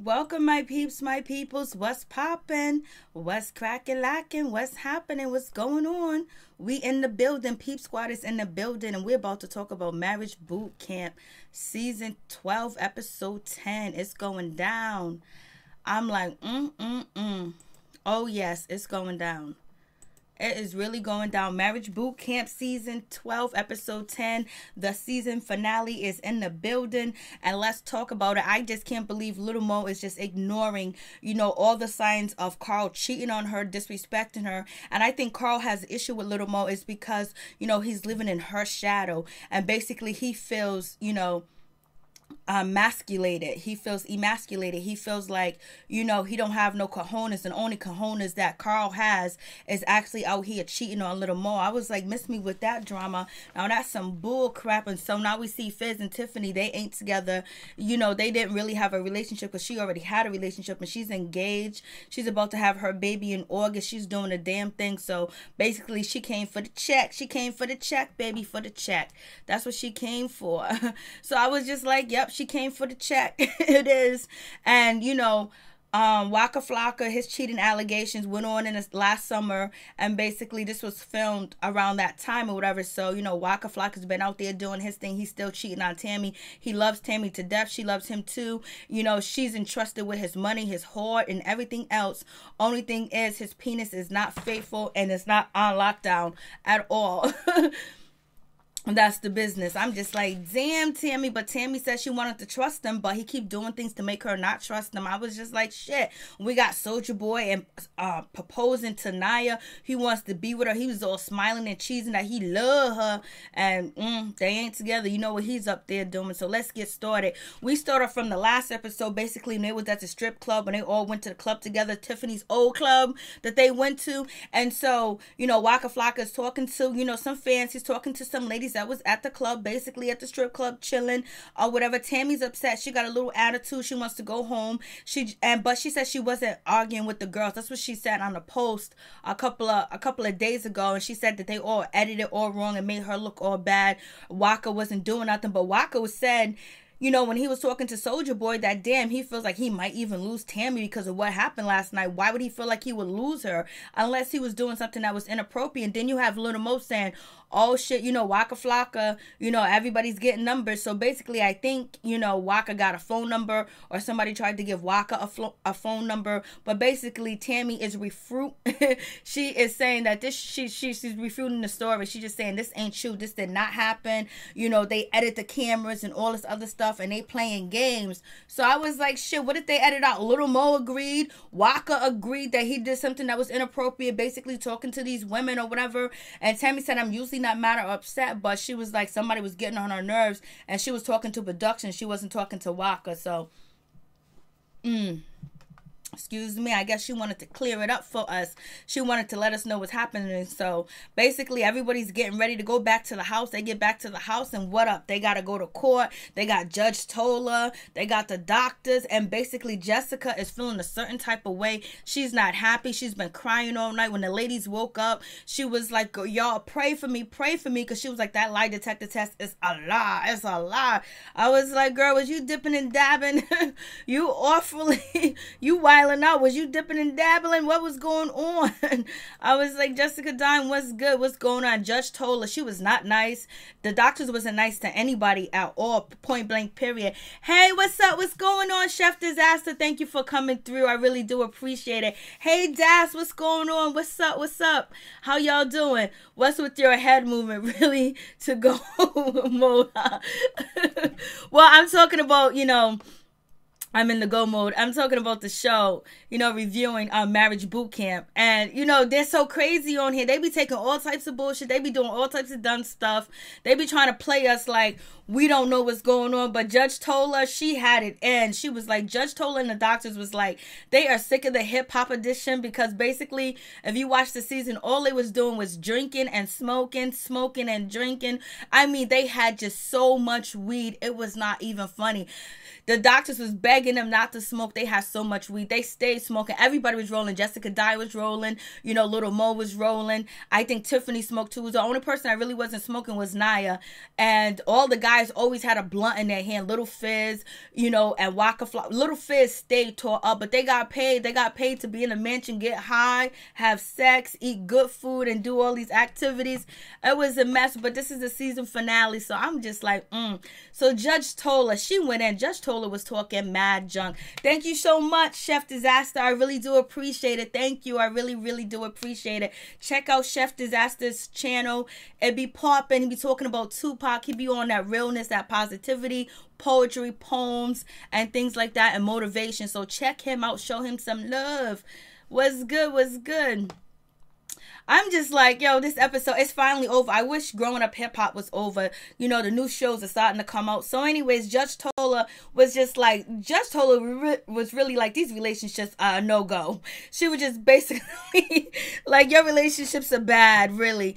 Welcome, my peeps, my peoples. What's poppin'? What's crackin' lackin'? What's happening? What's going on? We in the building. Peep Squad is in the building, and we're about to talk about Marriage Boot Camp Season 12, Episode 10. It's going down. I'm like, Oh, yes, it's going down. It is really going down. Marriage Boot Camp Season 12, Episode 10. The season finale is in the building. And let's talk about it. I just can't believe Lil Mo is just ignoring, all the signs of Karl cheating on her, disrespecting her. And I think Karl has an issue with Lil Mo is because, he's living in her shadow. And basically he feels, emasculated. He feels emasculated. He feels like, he don't have no cojones, and only cojones that Karl has is actually out here cheating on Lil Mo. I was like, miss me with that drama. Now that's some bull crap. And so now we see Fizz and Tiffany, they ain't together. They didn't really have a relationship because she already had a relationship and she's engaged. She's about to have her baby in August. She's doing a damn thing. So basically she came for the check. She came for the check, baby, for the check. That's what she came for. So I was just like, yep, she came for the check. It is. And Waka Flocka, his cheating allegations went on in this last summer, and basically this was filmed around that time or whatever. So Waka Flocka's been out there doing his thing. He's still cheating on Tammy. He loves Tammy to death. She loves him too. She's entrusted with his money, his hoard, and everything else. Only thing is his penis is not faithful and it's not on lockdown at all. That's the business. I'm just like, damn, Tammy. But Tammy said she wanted to trust him, but he keep doing things to make her not trust him. I was just like, shit. We got Soulja Boy and proposing to Naya. He wants to be with her. He was all smiling and cheesing that he love her. And they ain't together. You know what he's up there doing. So let's get started. We started from the last episode. Basically, when they was at the strip club, and they all went to the club together. Tiffany's old club that they went to. And so, Waka Flocka is talking to, some fans. He's talking to some ladies that was at the club, basically at the strip club, chilling or whatever. Tammy's upset. She got a little attitude. She wants to go home. But she said she wasn't arguing with the girls. That's what she said on a post a couple of days ago. And she said that they all edited all wrong and made her look all bad. Waka wasn't doing nothing. But Waka was said, when he was talking to Soulja Boy, that damn, he feels like he might even lose Tammy because of what happened last night. Why would he feel like he would lose her unless he was doing something that was inappropriate? And then you have Lil Mo saying, oh shit, Waka Flocka, everybody's getting numbers. So basically, I think, Waka got a phone number, or somebody tried to give Waka a phone number. But basically, Tammy is she is saying that she's refuting the story. She's just saying this ain't true. This did not happen. They edit the cameras and all this other stuff, and they playing games. So I was like, shit, what if they edit out? Lil Mo agreed. Waka agreed that he did something that was inappropriate, basically talking to these women or whatever. And Tammy said, I'm usually not mad or upset, but she was like, somebody was getting on her nerves, and she was talking to production. She wasn't talking to Waka. So excuse me, I guess she wanted to clear it up for us. She wanted to let us know what's happening. So basically, everybody's getting ready to go back to the house. They get back to the house, and what up? They got to go to court. They got Judge Tola. They got the doctors. And basically, Jessica is feeling a certain type of way. She's not happy. She's been crying all night. When the ladies woke up, she was like, y'all, pray for me. Pray for me. Because she was like, that lie detector test is a lie. It's a lie. I was like, girl, was you dipping and dabbing? You awfully, you wilding out. Was you dipping and dabbling? What was going on? I was like, Jessica Dime, what's good? What's going on? Judge told her she was not nice. The doctors wasn't nice to anybody at all. Point blank, period. Hey, what's up? What's going on? Chef Disaster, thank you for coming through. I really do appreciate it. Hey, Das, what's going on? What's up? What's up? How y'all doing? What's with your head movement? Really to go mode? Well, I'm talking about, I'm in the go mode. I'm talking about the show, reviewing Marriage Boot Camp. And, they're so crazy on here. They be taking all types of bullshit. They be doing all types of dumb stuff. They be trying to play us like we don't know what's going on. But Judge Tola, she had it in. She was like, Judge Tola and the doctors was like, they are sick of the hip hop edition, because basically, if you watch the season, all they was doing was drinking and smoking and drinking. I mean, they had just so much weed. It was not even funny. The doctors was begging begging them not to smoke. They had so much weed. They stayed smoking. Everybody was rolling. Jessica Dye was rolling. You know, Lil Mo was rolling. I think Tiffany smoked too. The only person that really wasn't smoking was Naya. And all the guys always had a blunt in their hand. Little Fizz, you know, and Waka Flocka. Little Fizz stayed tore up, but they got paid. They got paid to be in a mansion, get high, have sex, eat good food, and do all these activities. It was a mess, but this is the season finale, so I'm just like, So Judge Tola, she went in. Judge Tola was talking mad junk. Thank you so much, Chef Disaster. I really do appreciate it. Thank you. I really, really do appreciate it. Check out Chef Disaster's channel. It be popping. He be talking about Tupac. He be on that realness, that positivity, poetry, poems, and things like that, and motivation. So check him out. Show him some love. What's good? What's good? I'm just like, yo, this episode is finally over. I wish Growing Up Hip Hop was over. You know, the new shows are starting to come out. So anyways, Judge Tola was just like, was really like, these relationships are no-go. She was just basically like, your relationships are bad, really.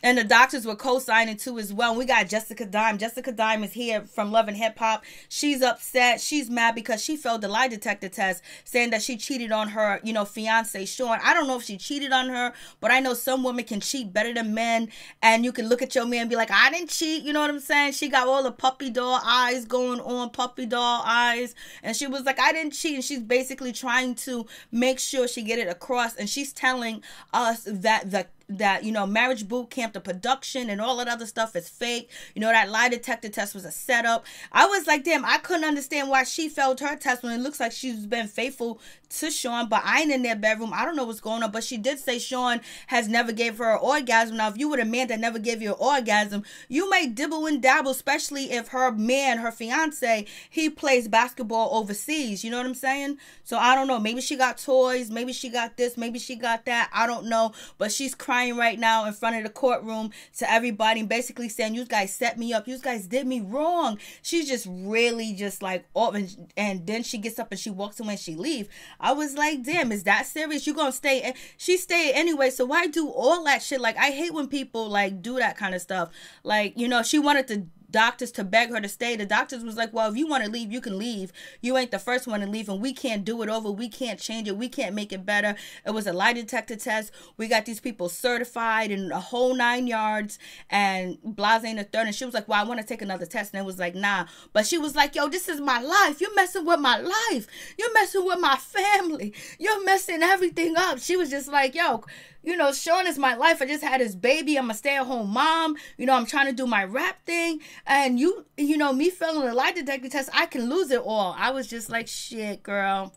And the doctors were co-signing too as well. And we got Jessica Dime. Jessica Dime is here from Love and Hip Hop. She's upset. She's mad because she failed the lie detector test, saying that she cheated on her, you know, fiance, Shawne. I don't know if she cheated on her, but I know some women can cheat better than men. And you can look at your man and be like, I didn't cheat. You know what I'm saying? She got all the puppy doll eyes going on, puppy doll eyes. And she was like, I didn't cheat. And she's basically trying to make sure she get it across. And she's telling us that, you know, marriage boot camp, the production and all that other stuff is fake. You know, that lie detector test was a setup. I was like, damn, I couldn't understand why she failed her test when it looks like she's been faithful to Shawne, but I ain't in their bedroom. I don't know what's going on, but she did say Shawne has never gave her an orgasm. Now, if you were a man that never gave you an orgasm, you may dibble and dabble, especially if her man, her fiance, he plays basketball overseas. You know what I'm saying? So I don't know. Maybe she got toys. Maybe she got this. Maybe she got that. I don't know. But she's crying right now in front of the courtroom to everybody and basically saying, you guys set me up. You guys did me wrong. She's just really just like, oh, and then she gets up and she walks away and she leaves. I was like, damn, is that serious? You gonna stay? She stayed anyway, so why do all that shit? Like, I hate when people like do that kind of stuff. Like, you know, she wanted to doctors to beg her to stay. The doctors was like, well, if you want to leave, you can leave. You ain't the first one to leave, and we can't do it over. We can't change it. We can't make it better. It was a lie detector test. We got these people certified in a whole 9 yards, and blase in the third. And she was like, well, I want to take another test. And it was like, nah. But she was like, yo, this is my life. You're messing with my life. You're messing with my family. You're messing everything up. She was just like, yo, you know, Shawne is my life. I just had his baby. I'm a stay-at-home mom. You know, I'm trying to do my rap thing. And you know, me failing a lie detector test, I can lose it all. I was just like, shit, girl.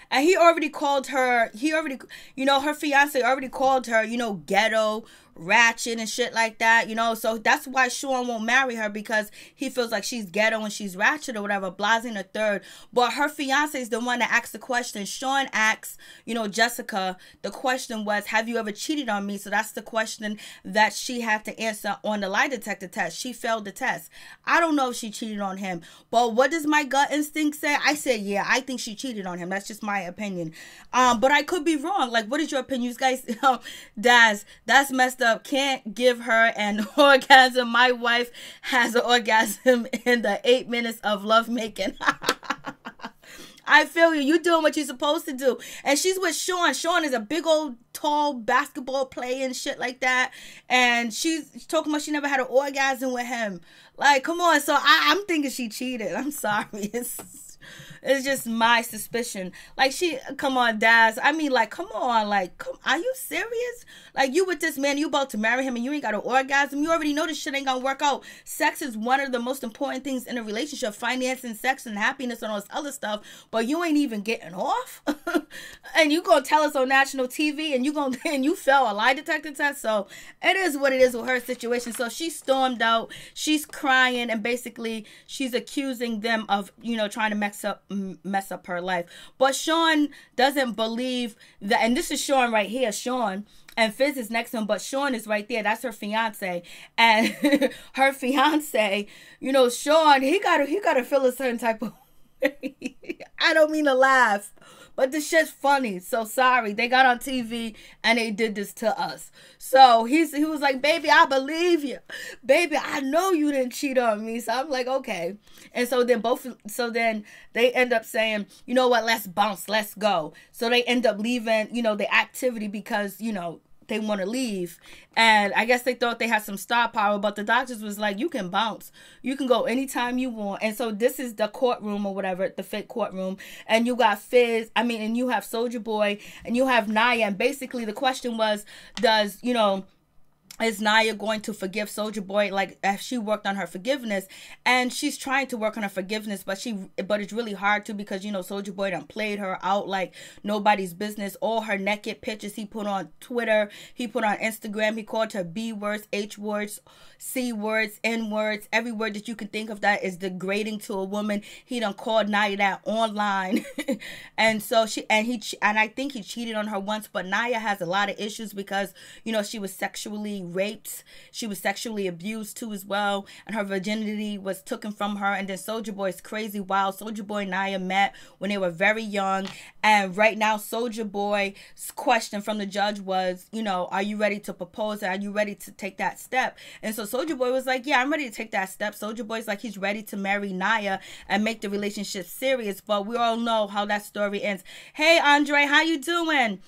And he already called her, you know, her fiance already called her, you know, ghetto, ratchet and shit like that, you know. So that's why Shawne won't marry her, because he feels like she's ghetto and she's ratchet or whatever, blasing the third. But her fiance is the one that asked the question. Shawne asks, you know, Jessica, the question was, have you ever cheated on me? So that's the question that she had to answer on the lie detector test. She failed the test. I don't know if she cheated on him, but what does my gut instinct say? I said, yeah, I think she cheated on him. That's just my opinion. But I could be wrong. Like, what is your opinion? You guys, Daz, that's messed up. Can't give her an orgasm. My wife has an orgasm in the 8 minutes of lovemaking. I feel you. You doing what you're supposed to do. And she's with Shawne. Shawne is a big old tall basketball player and shit like that. And she's talking about she never had an orgasm with him. Like, come on. So I'm thinking she cheated. I'm sorry. It's just my suspicion. Like, come on, Daz. I mean, like, come on. Like, are you serious? Like, you with this man, you about to marry him and you ain't got an orgasm? You already know this shit ain't gonna work out. Sex is one of the most important things in a relationship. Finance and sex and happiness and all this other stuff. But you ain't even getting off? And you gonna tell us on national TV and you fail a lie detector test? So, it is what it is with her situation. So, she stormed out. She's crying and basically she's accusing them of, you know, trying to mess up her life. But Shawne doesn't believe that, and this is Shawne right here, Shawne, and Fizz is next to him, but Shawne is right there. That's her fiance. And her fiance, you know, Shawne, he gotta feel a certain type of way. I don't mean to laugh, But the shit's funny. So sorry. They got on TV and they did this to us. So he was like, baby, I believe you. Baby, I know you didn't cheat on me. So I'm like, okay. And so then they end up saying, you know what, let's bounce, let's go. So they end up leaving, the activity because, they want to leave. And I guess they thought they had some star power, but the doctors was like, you can bounce. You can go anytime you want. And so this is the courtroom or whatever, the fake courtroom. And you got and you have Soulja Boy and you have Naya. And basically the question was, is Naya going to forgive Soulja Boy? Like, if she worked on her forgiveness, and she's trying to work on her forgiveness, but it's really hard to, because Soulja Boy done played her out like nobody's business. All her naked pictures he put on Twitter, he put on Instagram, he called her B words, H words, C words, N words, every word that you can think of that is degrading to a woman. He done called Naya that online. And so I think he cheated on her once, but Naya has a lot of issues because she was sexually raped, she was sexually abused too as well, and her virginity was taken from her. And then Soulja Boy is crazy wild. Soulja Boy and Naya met when they were very young, and right now Soulja Boy's question from the judge was, are you ready to propose? Are you ready to take that step? And so Soulja Boy was like, yeah, I'm ready to take that step. Soulja Boy's like, he's ready to marry Naya and make the relationship serious, but we all know how that story ends. Hey Andre, how you doing?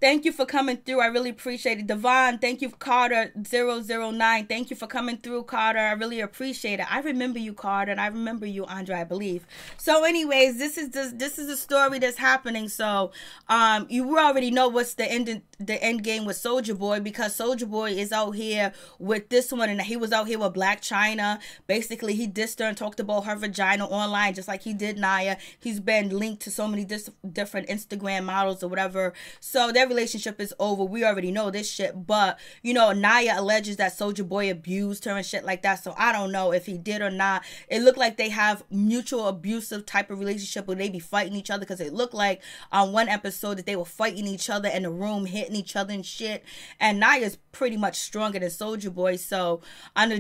Thank you for coming through. I really appreciate it. Devon, thank you. Carter009, thank you for coming through, Carter. I really appreciate it. I remember you, Carter, and I remember you, Andre, I believe. So anyways, this is the story that's happening. So you already know what's the end game with Soulja Boy, because Soulja Boy is out here with this one, and he was out here with Black China. Basically, he dissed her and talked about her vagina online, just like he did Naya. He's been linked to so many different Instagram models or whatever. So their relationship is over. We already know this shit, but Naya alleges that Soulja Boy abused her and shit like that. So I don't know if he did or not. It looked like they have mutual abusive type of relationship where they be fighting each other, because it looked like on one episode that they were fighting each other in the room, hitting each other and shit. And Naya's pretty much stronger than Soulja Boy. So on the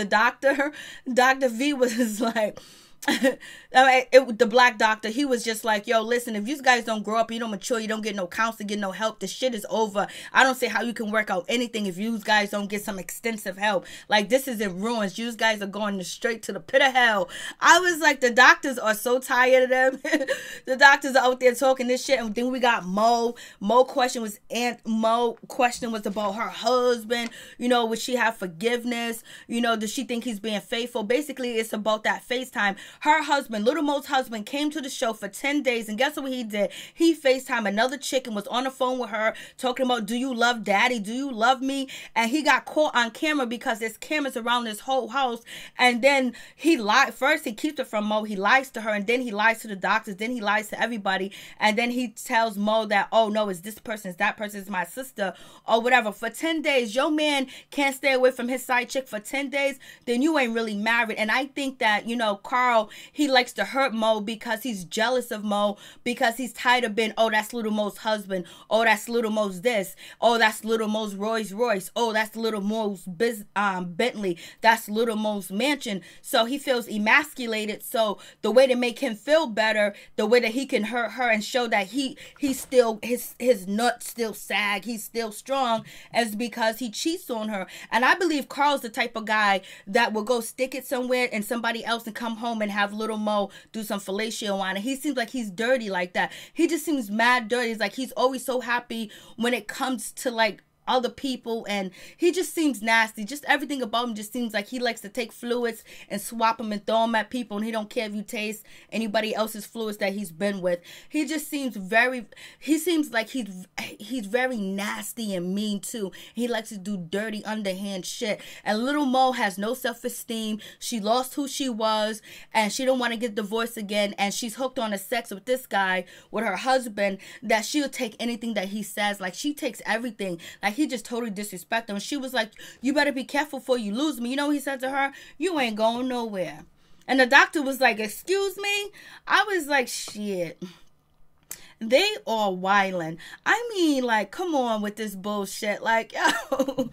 doctor, Dr. V was like, the black doctor, he was just like, yo, listen, if you guys don't grow up, you don't mature, you don't get no counseling, get no help, the shit is over. I don't see how you can work out anything if you guys don't get some extensive help. Like, this is in ruins. You guys are going straight to the pit of hell. I was like, the doctors are so tired of them. The doctors are out there talking this shit. And then we got Mo. Mo question was about her husband. Would she have forgiveness? Does she think he's being faithful? Basically, it's about that FaceTime. Her husband, Lil Mo's husband, came to the show for 10 days, and guess what he did? He FaceTimed another chick and was on the phone with her talking about, do you love daddy? Do you love me? And he got caught on camera because there's cameras around this whole house. And then he lied. First, he keeps it from Mo. He lies to her, and then he lies to the doctors. Then he lies to everybody. And then he tells Mo that, oh, no, it's this person, it's that person, it's my sister, or whatever. For 10 days, your man can't stay away from his side chick for 10 days, then you ain't really married. And I think that, Karl, he likes to hurt Mo because he's jealous of Mo, because he's tired of being, oh, that's Lil Mo's husband. Oh, that's Lil Mo's this. Oh, that's Lil Mo's Rolls Royce. Oh, that's Lil Mo's Bentley. That's Lil Mo's mansion. So he feels emasculated. So the way to make him feel better, the way that he can hurt her and show that he's still, his nuts still sag, he's still strong, is because he cheats on her. And I believe Karl's the type of guy that will go stick it somewhere and somebody else and come home and have Lil Mo do some fellatio on it. He seems like he's dirty like that. He just seems mad dirty. It's like he's always so happy when it comes to like other people, and he just seems nasty. Just everything about him just seems like he likes to take fluids and swap them and throw them at people, and he don't care if you taste anybody else's fluids that he's been with. He just seems like he's very nasty and mean too. He likes to do dirty underhand shit. And Lil Mo has no self-esteem. She lost who she was, and she don't want to get divorced again, and she's hooked on the sex with this guy, with her husband, that she'll take anything that he says. Like, she takes everything. Like, he just totally disrespected him. She was like, you better be careful before you lose me. You know what he said to her? You ain't going nowhere. And the doctor was like, excuse me? I was like, shit. they are wildin'. I mean, like, come on with this bullshit. Like, yo,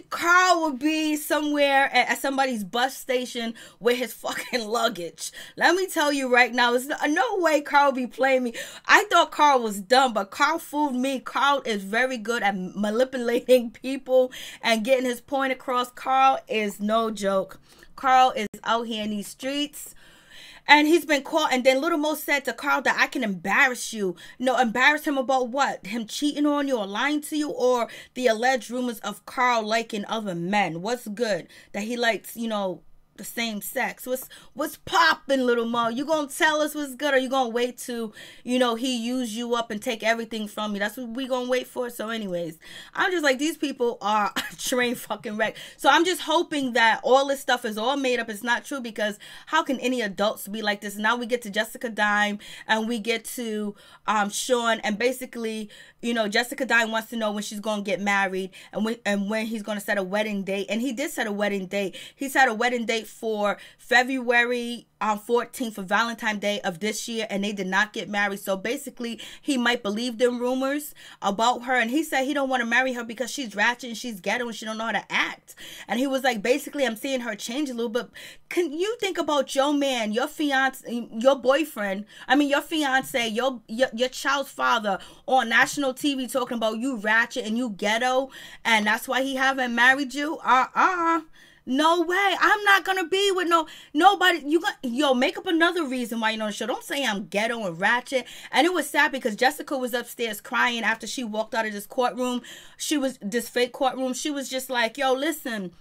Karl would be somewhere at somebody's bus station with his fucking luggage. Let me tell you right now, there's no way Karl be playing me. I thought Karl was dumb, but Karl fooled me. Karl is very good at manipulating people and getting his point across. Karl is no joke. Karl is out here in these streets. And he's been caught. And then Lil Mo said to Karl that I can embarrass you. No, embarrass him about what? Him cheating on you or lying to you? Or the alleged rumors of Karl liking other men? What's good? That he likes, you know, the same sex. What's popping, Lil Mo? You gonna tell us what's good, or you gonna wait to, you know, he use you up and take everything from you? That's what we gonna wait for. So anyways, I'm just like, these people are a train fucking wreck. So I'm just hoping that all this stuff is all made up. It's not true, because how can any adults be like this? Now we get to Jessica Dime and we get to Shawne, and basically, you know, Jessica Dime wants to know when she's gonna get married and when he's gonna set a wedding date. And he did set a wedding date. He set a wedding date for February 14th for Valentine's Day of this year, and they did not get married. So basically, he might believe them rumors about her, and he said he don't want to marry her because she's ratchet and she's ghetto and she don't know how to act. And he was like, basically, I'm seeing her change a little bit. Can you think about your man, your fiance, your boyfriend, your fiance, your child's father on national TV talking about you ratchet and you ghetto, and that's why he haven't married you? No way. I'm not gonna be with nobody. Make up another reason why you're on the show. Don't say I'm ghetto and ratchet. And it was sad because Jessica was upstairs crying after she walked out of this courtroom. This fake courtroom. She was just like, yo, listen.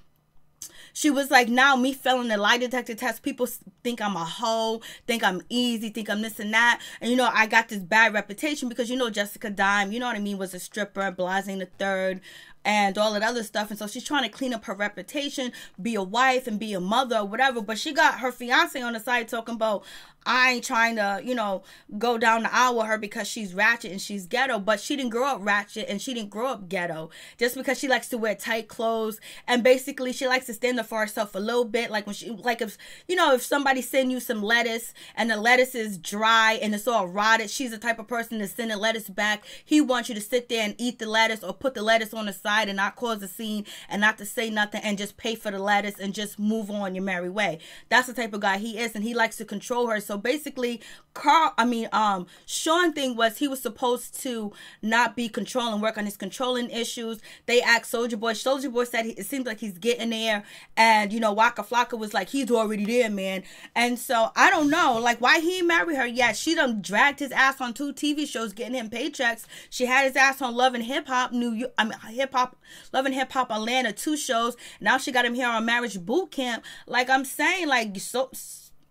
She was like, now me failing the lie detector test, people think I'm a hoe, think I'm easy, think I'm this and that. And, you know, I got this bad reputation because, you know, Jessica Dime, you know what I mean, was a stripper, Blasing the Third, and all that other stuff. And so she's trying to clean up her reputation, be a wife and be a mother or whatever. But she got her fiance on the side talking about, I ain't trying to, you know, go down the aisle with her because she's ratchet and she's ghetto. But she didn't grow up ratchet and she didn't grow up ghetto. Just because she likes to wear tight clothes, and basically she likes to stand up for herself a little bit. Like when she, like if, you know, if somebody send you some lettuce and the lettuce is dry and it's all rotted, she's the type of person to send the lettuce back. He wants you to sit there and eat the lettuce or put the lettuce on the side and not cause a scene and not to say nothing and just pay for the lettuce and just move on your merry way. That's the type of guy he is, and he likes to control her. So basically, Shawne thing was he was supposed to not be controlling, work on his controlling issues. They asked Soulja Boy. Soulja Boy said it seems like he's getting there, and you know, Waka Flocka was like, he's already there, man. And so I don't know, like, why he ain't marry her yet. She done dragged his ass on 2 TV shows, getting him paychecks. She had his ass on Love and Hip Hop Love and Hip Hop Atlanta 2 shows. Now she got him here on Marriage Boot Camp. Like, I'm saying, like, so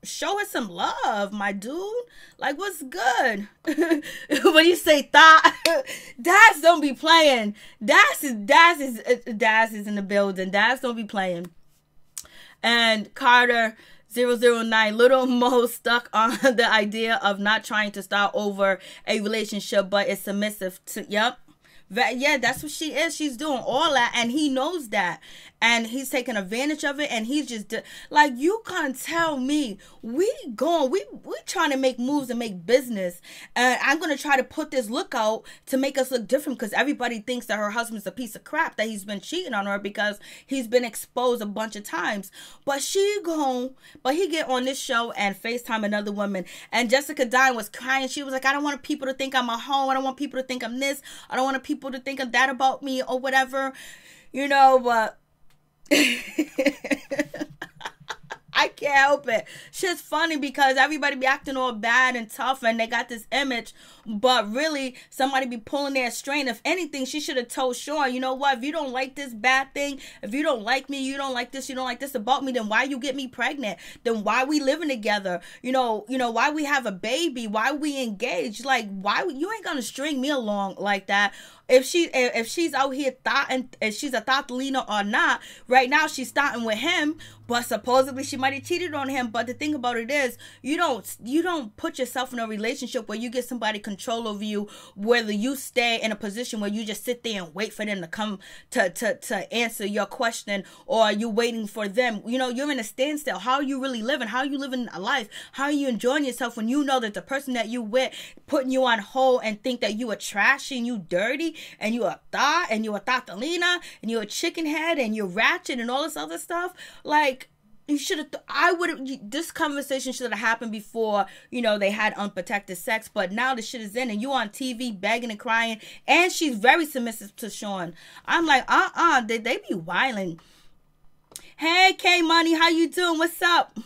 show her some love, my dude. Like, what's good? When you say thought, Daz don't be playing. Daz is in the building. Daz don't be playing. And Carter 009, Lil Mo stuck on the idea of not trying to start over a relationship, but is submissive to, yep. Yeah, that's what she is. She's doing all that, and he knows that, and he's taking advantage of it. And he's just like, you can't tell me we trying to make moves and make business, and I'm gonna try to put this look out to make us look different because everybody thinks that her husband's a piece of crap, that he's been cheating on her because he's been exposed a bunch of times. But he get on this show and FaceTime another woman, and Jessica Dime was crying. She was like, I don't want people to think I'm a hoe. I don't want people to think I'm this. I don't want people to think of that about me or whatever, you know. But I can't help it. Shit's funny because everybody be acting all bad and tough and they got this image, but really somebody be pulling their string. If anything, she should have told Shawne, you know what, if you don't like this bad thing, if you don't like me, you don't like this about me, then why you get me pregnant? Then why we living together? You know, why we have a baby? Why we engaged? Like, why you ain't gonna string me along like that? if she's out here thought and if she's a thoughtlina or not, right now she's starting with him, but supposedly she might have cheated on him. But the thing about it is, you don't put yourself in a relationship where you get somebody control over you, whether you stay in a position where you just sit there and wait for them to come to answer your question, or you waiting for them. You know, you're in a standstill. How are you really living? How are you living a life? How are you enjoying yourself when you know that the person that you with putting you on hold and think that you are trashy and you dirty and you a thought and you a thoughtalina and you a chicken head and you're ratchet and all this other stuff? Like, you should have, this conversation should have happened before, you know, they had unprotected sex. But now the shit is in and you on TV begging and crying, and she's very submissive to Shawne. I'm like, they be wilding. Hey, K Money, how you doing? What's up?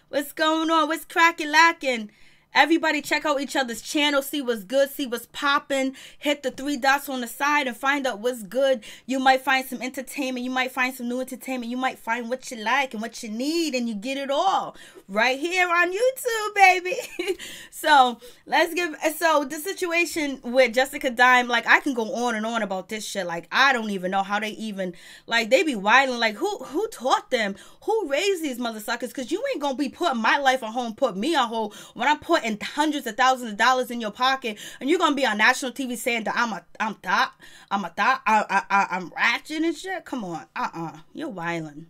What's going on? What's cracking lacking? Everybody check out each other's channel, see what's good, see what's popping. Hit the 3 dots on the side and find out what's good. You might find some entertainment. You might find some new entertainment. You might find what you like and what you need, and you get it all right here on YouTube, baby. So the situation with Jessica Dime, like, I can go on and on about this shit. Like, I don't even know how they even, like, they be wilding. Like, who taught them? Who raised these mother suckers? Because you ain't gonna be putting my life on hold, put me on hold when I'm putting hundreds of thousands of dollars in your pocket, and you're gonna be on national TV saying that I'm ratchet and shit. Come on, you're wilding.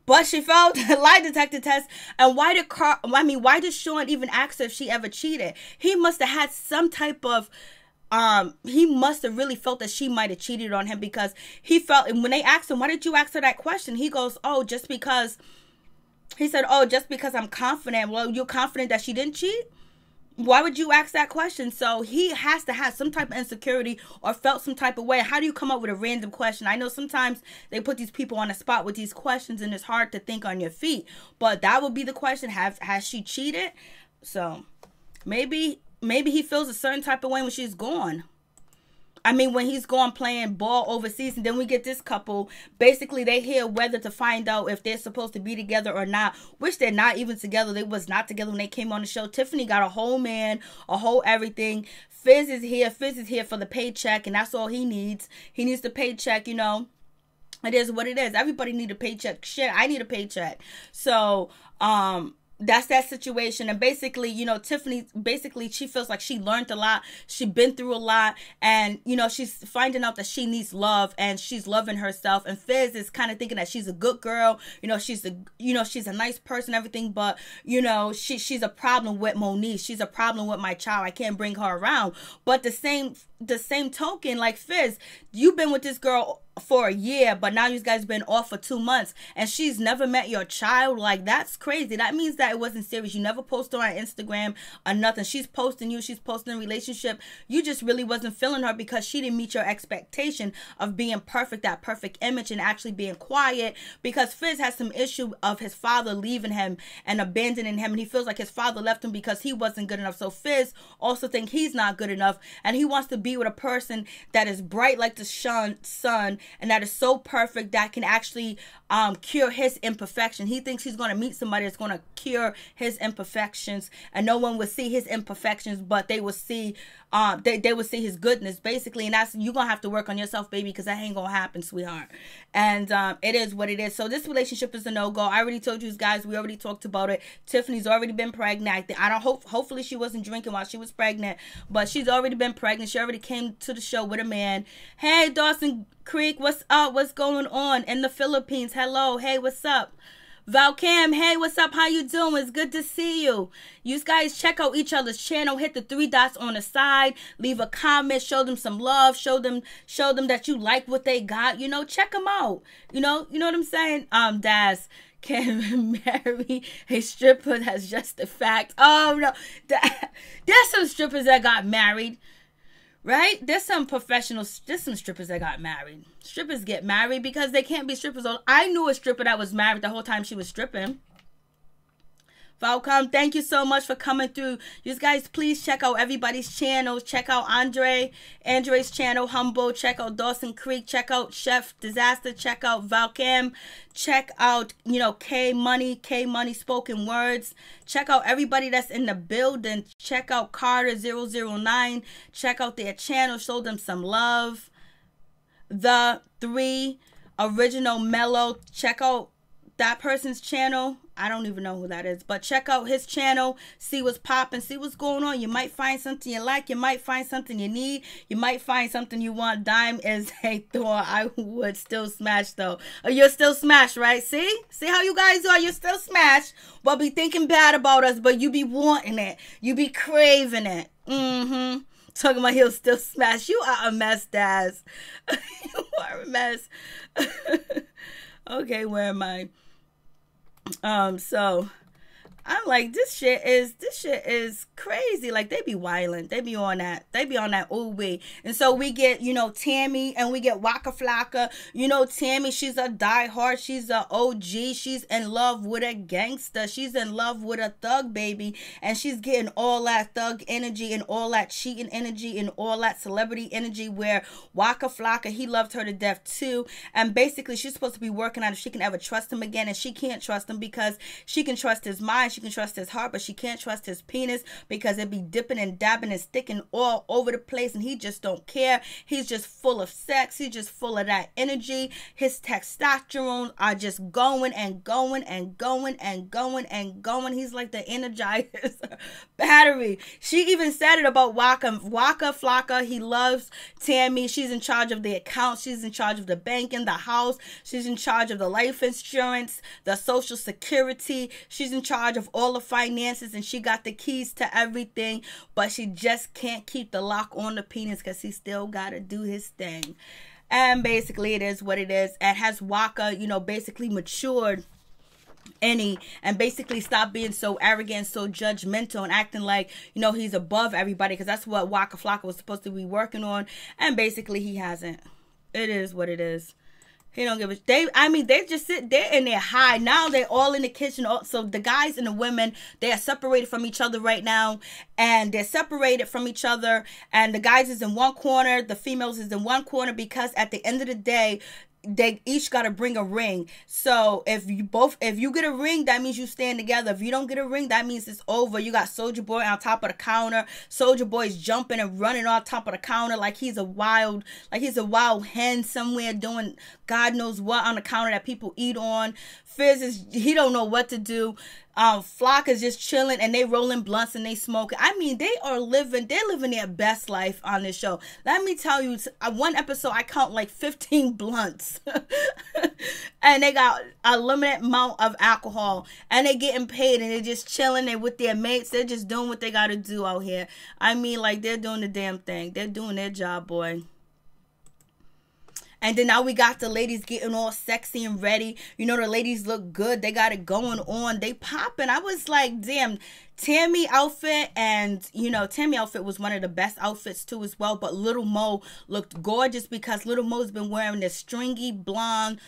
But she failed the lie detector test. And why did Shawne even ask her if she ever cheated? He must have had some type of he must have really felt that she might have cheated on him, because he felt, and when they asked him, why did you ask her that question? He goes, just because I'm confident. Well, you're confident that she didn't cheat? Why would you ask that question? So he has to have some type of insecurity or felt some type of way. How do you come up with a random question? I know sometimes they put these people on the spot with these questions, and it's hard to think on your feet. But that would be the question. Has she cheated? So maybe he feels a certain type of way when she's gone. I mean, when he's gone playing ball overseas, and then we get this couple. Basically, they hear whether to find out if they're supposed to be together or not, which they're not even together. They was not together when they came on the show. Tiffany got a whole man, a whole everything. Fizz is here for the paycheck, and that's all he needs. He needs the paycheck, you know. It is what it is. Everybody need a paycheck. Shit, I need a paycheck. So, that's that situation. And basically, you know, Tiffany, basically, she feels like she learned a lot. She's been through a lot. And, you know, she's finding out that she needs love, and she's loving herself. And Fizz is kind of thinking that she's a good girl. You know, she's a nice person, everything. But, you know, she's a problem with Monique. She's a problem with my child. I can't bring her around. But the same token, like, Fizz, you've been with this girl for a year, but now you guys been off for 2 months, and she's never met your child. Like, that's crazy. That means that it wasn't serious. You never posted her on Instagram or nothing. She's posting you. She's posting a relationship. You just really wasn't feeling her because she didn't meet your expectation of being perfect, that perfect image, and actually being quiet, because Fizz has some issue of his father leaving him and abandoning him, and he feels like his father left him because he wasn't good enough. So Fizz also thinks he's not good enough, and he wants to be with a person that is bright like the sun, and that is so perfect that can actually cure his imperfection. He thinks he's going to meet somebody that's going to cure his imperfections, and no one will see his imperfections, but they will see they will see his goodness, basically. And that's, you're gonna have to work on yourself, baby, because that ain't gonna happen, sweetheart. And it is what it is. So this relationship is a no-go. I already told you guys, we already talked about it. Tiffany's already been pregnant. Hopefully she wasn't drinking while she was pregnant, but she's already been pregnant. She already came to the show with a man. Hey, Dawson Creek, what's up? What's going on in the Philippines? Hello. Hey, what's up? Valcam, hey, what's up? How you doing? It's good to see you. You guys check out each other's channel. Hit the 3 dots on the side. Leave a comment. Show them some love. Show them that you like what they got. You know, check them out. You know what I'm saying? Daz can marry a stripper. That's just a fact. Oh no, there's some strippers that got married. Right? There's some strippers that got married. Strippers get married because they can't be strippers. I knew a stripper that was married the whole time she was stripping. Welcome. Thank you so much for coming through. You guys, please check out everybody's channels. Check out Andre's channel, Humble. Check out Dawson Creek. Check out Chef Disaster. Check out F.A.M.E. Check out, K Money Spoken Words. Check out everybody that's in the building. Check out Carter009. Check out their channel. Show them some love. The 3 Original Mellow. Check out that person's channel. I don't even know who that is, but check out his channel, see what's popping, see what's going on. You might find something you like, you might find something you need, you might find something you want. Dime is a Thor. I would still smash though. You're still smash, right? See how you guys are. You're still smash, but be thinking bad about us, but you be wanting it, you be craving it. Talking about he'll still smash. You are a mess, Daz. You are a mess. Okay, where am I? So I'm like, this shit is crazy. Like, they be wildin'. They be on that ooh wee. And so we get, Tammy, and we get Waka Flocka. Tammy, she's a diehard. She's a OG. She's in love with a gangster. She's in love with a thug baby. And she's getting all that thug energy and all that cheating energy and all that celebrity energy, where Waka Flocka, he loved her to death too. And basically, she's supposed to be working on if she can ever trust him again. And she can't trust him because she can trust his mind. She can trust his heart, but she can't trust his penis because it be dipping and dabbing and sticking all over the place, and he just don't care. He's just full of sex. He's just full of that energy. His testosterone are just going and going and going and going and going. He's like the Energizer battery. She even said it about Waka Flocka. He loves Tammy. She's in charge of the account. She's in charge of the banking, the house. She's in charge of the life insurance, the social security. She's in charge of all the finances, and she got the keys to everything, but she just can't keep the lock on the penis because he still got to do his thing. And basically, it is what it is. And has Waka, basically matured and basically stop being so arrogant, so judgmental, and acting like, he's above everybody, because that's what Waka Flocka was supposed to be working on. And basically, he hasn't. It is what it is. He don't give a... They just sit there and they're high. Now they're all in the kitchen. So the guys and the women, they are separated from each other right now. And they're separated from each other. And the guys is in one corner. The females is in one corner, because at the end of the day, they each got to bring a ring. So if you get a ring, that means you stand together. If you don't get a ring, that means it's over. You got Soulja Boy on top of the counter. Soulja Boy's jumping and running on top of the counter like he's a wild hen somewhere doing God knows what on the counter that people eat on. Fizz he don't know what to do. Flock is just chilling, and they rolling blunts and they smoking. They're living their best life on this show. Let me tell you, one episode I count like 15 blunts. And they got a limited amount of alcohol, and they getting paid, and they're just chilling. They're with their mates. They're just doing what they got to do out here. They're doing the damn thing. They're doing their job, boy. And then now we got the ladies getting all sexy and ready. The ladies look good. They got it going on. They popping. I was like, damn, Tammy outfit. And, Tammy outfit was one of the best outfits too as well. But Lil Mo looked gorgeous, because Lil Mo's been wearing this stringy blonde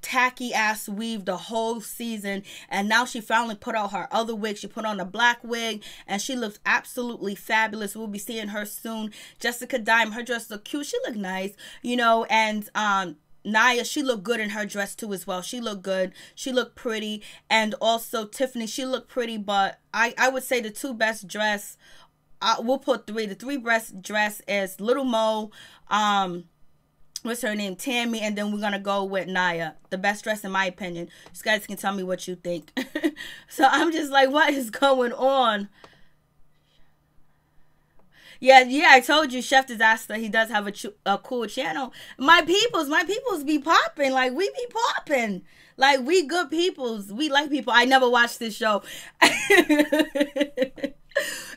tacky ass weave the whole season, and now she finally put out her other wig. She put on a black wig, and she looks absolutely fabulous. We'll be seeing her soon. Jessica Dime, her dress looked cute. She looked nice, and Naya, she looked good in her dress too as well. She looked good. She looked pretty. And also Tiffany, she looked pretty, but I would say the two best dress, we'll put 3. The 3 best dress is Lil Mo, what's her name, Tammy, and then we're gonna go with Naya. The best dress in my opinion. You guys can tell me what you think. So I'm just like, what is going on? Yeah, I told you, Chef Disaster, he does have a cool channel. My peoples be popping. Like, we be popping. Like, we good peoples. We like people. I never watched this show.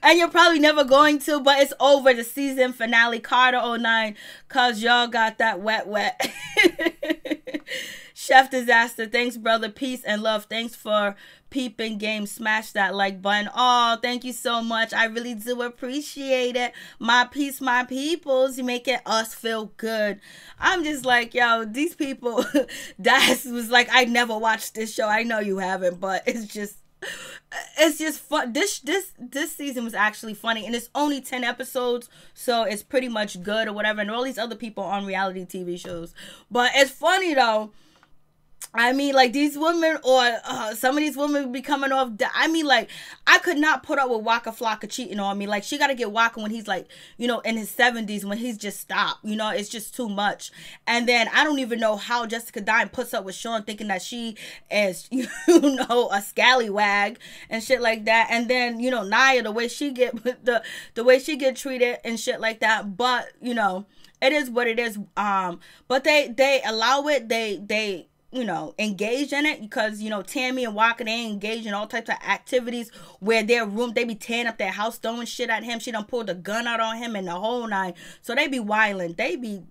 And you're probably never going to, but it's over. The season finale, Carter09, because y'all got that wet. Chef Disaster, thanks, brother. Peace and love. Thanks for peeping game. Smash that like button. Oh, thank you so much. I really do appreciate it. My peace, my peoples. You making us feel good. I'm just like, yo, these people, that was like, I never watched this show. I know you haven't, but it's it's just fun. This season was actually funny, and it's only 10 episodes, so it's pretty much good or whatever. And all these other people on reality TV shows, but it's funny though. I mean, like, these women, or some of these women be coming off. I mean, like, I could not put up with Waka Flocka cheating on me. Like, she got to get Waka when he's, like, you know, in his 70s, when he's just stopped. You know, it's just too much. And then I don't even know how Jessica Diamond puts up with Shawne, thinking that she is, you know, a scallywag and shit like that. And then, you know, Nia, the way she get the way she get treated and shit like that. But, you know, it is what it is. But they allow it. They you know, engage in it, because, you know, Tammy and Waka, they engage in all types of activities where they be tearing up their house, throwing shit at him. She done pulled a gun out on him and the whole nine. So they be wilding. They be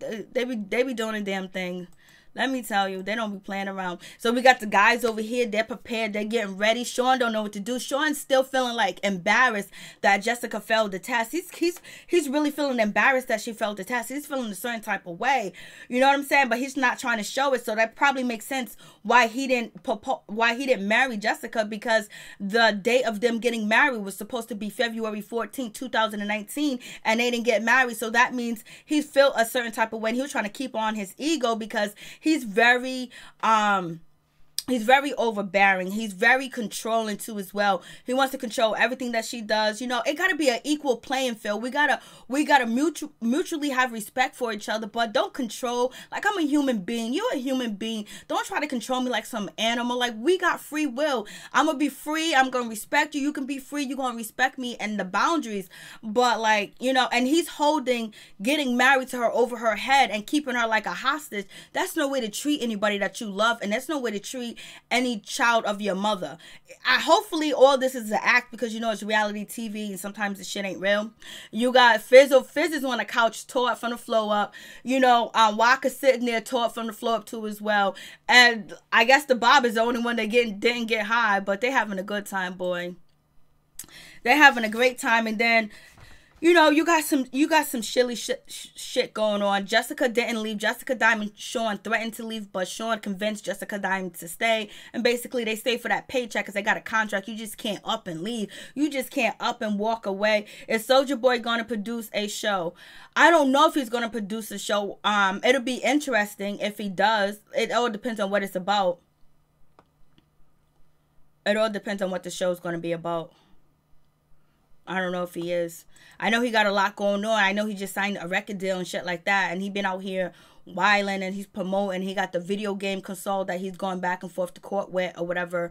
doing a damn thing. Let me tell you, they don't be playing around. So we got the guys over here. They're prepared. They're getting ready. Shawne don't know what to do. Shawne's still feeling like embarrassed that Jessica failed the test. He's really feeling embarrassed that she failed the test. He's feeling a certain type of way. You know what I'm saying? But he's not trying to show it. So that probably makes sense why he didn't marry Jessica, because the date of them getting married was supposed to be February 14, 2019, and they didn't get married. So that means he felt a certain type of way. And he was trying to keep on his ego, because he's very overbearing. He's very controlling too as well. He wants to control everything that she does. You know, it gotta be an equal playing field. We gotta mutually have respect for each other, but don't control. Like, I'm a human being. You're a human being. Don't try to control me like some animal. Like, we got free will. I'm gonna be free. I'm gonna respect you. You can be free. You're gonna respect me and the boundaries. But, like, you know, and he's holding getting married to her over her head and keeping her like a hostage. That's no way to treat anybody that you love, and that's no way to treat any child of your mother. Hopefully all this is an act, because, you know, it's reality TV and sometimes the shit ain't real. You got Fizz is on the couch, tore up from the floor up. You know, Waka sitting there, tore up from the floor up too as well. And I guess the Bob is the only one that didn't get high, but they having a good time, boy. They're having a great time. And then, you know, you got some shilly shit going on. Jessica didn't leave. Jessica Diamond, Shawne threatened to leave, but Shawne convinced Jessica Diamond to stay. And basically, they stay for that paycheck because they got a contract. You just can't up and leave. You just can't up and walk away. Is Soulja Boy going to produce a show? I don't know if he's going to produce a show. It'll be interesting if he does. It all depends on what it's about. It all depends on what the show's going to be about. I don't know if he is. I know he got a lot going on. I know he just signed a record deal and shit like that. And he been out here wilding, and he's promoting. He got the video game console that he's going back and forth to court with or whatever.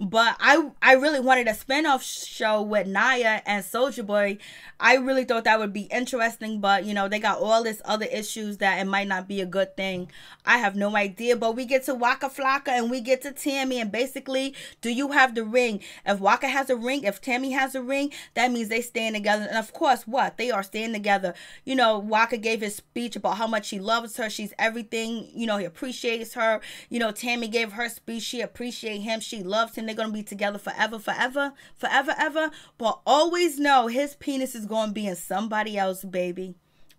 But I really wanted a spinoff show with Nia and Soulja Boy. I really thought that would be interesting, but, you know, they got all this other issues that it might not be a good thing. I have no idea. But we get to Waka Flocka and we get to Tammy, and basically, do you have the ring? If Waka has a ring, if Tammy has a ring, that means they staying together. And of course, what? They are staying together. You know, Waka gave his speech about how much he loves her. She's everything. You know, he appreciates her. You know, Tammy gave her speech. She appreciates him. She loves him. They're going to be together forever, forever, forever, ever. But always know his penis is going to be in somebody else, baby.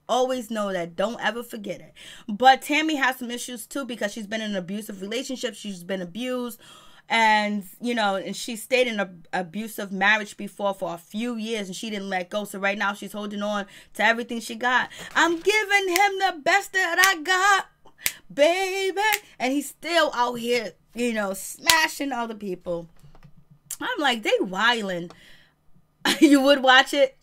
Always know that. Don't ever forget it. But Tammy has some issues too, because she's been in an abusive relationship. She's been abused. And, you know, and she stayed in an abusive marriage before for a few years, and she didn't let go. So right now she's holding on to everything she got. I'm giving him the best that I got, baby. And he's still out here, you know, smashing other people. I'm like, they wildin'. You would watch it?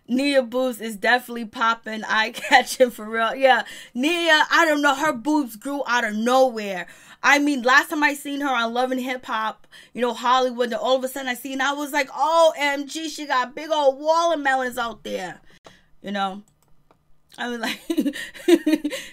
Nia boobs is definitely popping, eye-catching for real. Yeah, Nia, I don't know, her boobs grew out of nowhere. I mean, last time I seen her on Love and Hip Hop, you know, Hollywood, and all of a sudden I was like, OMG, she got big old watermelons out there. You know? I was like,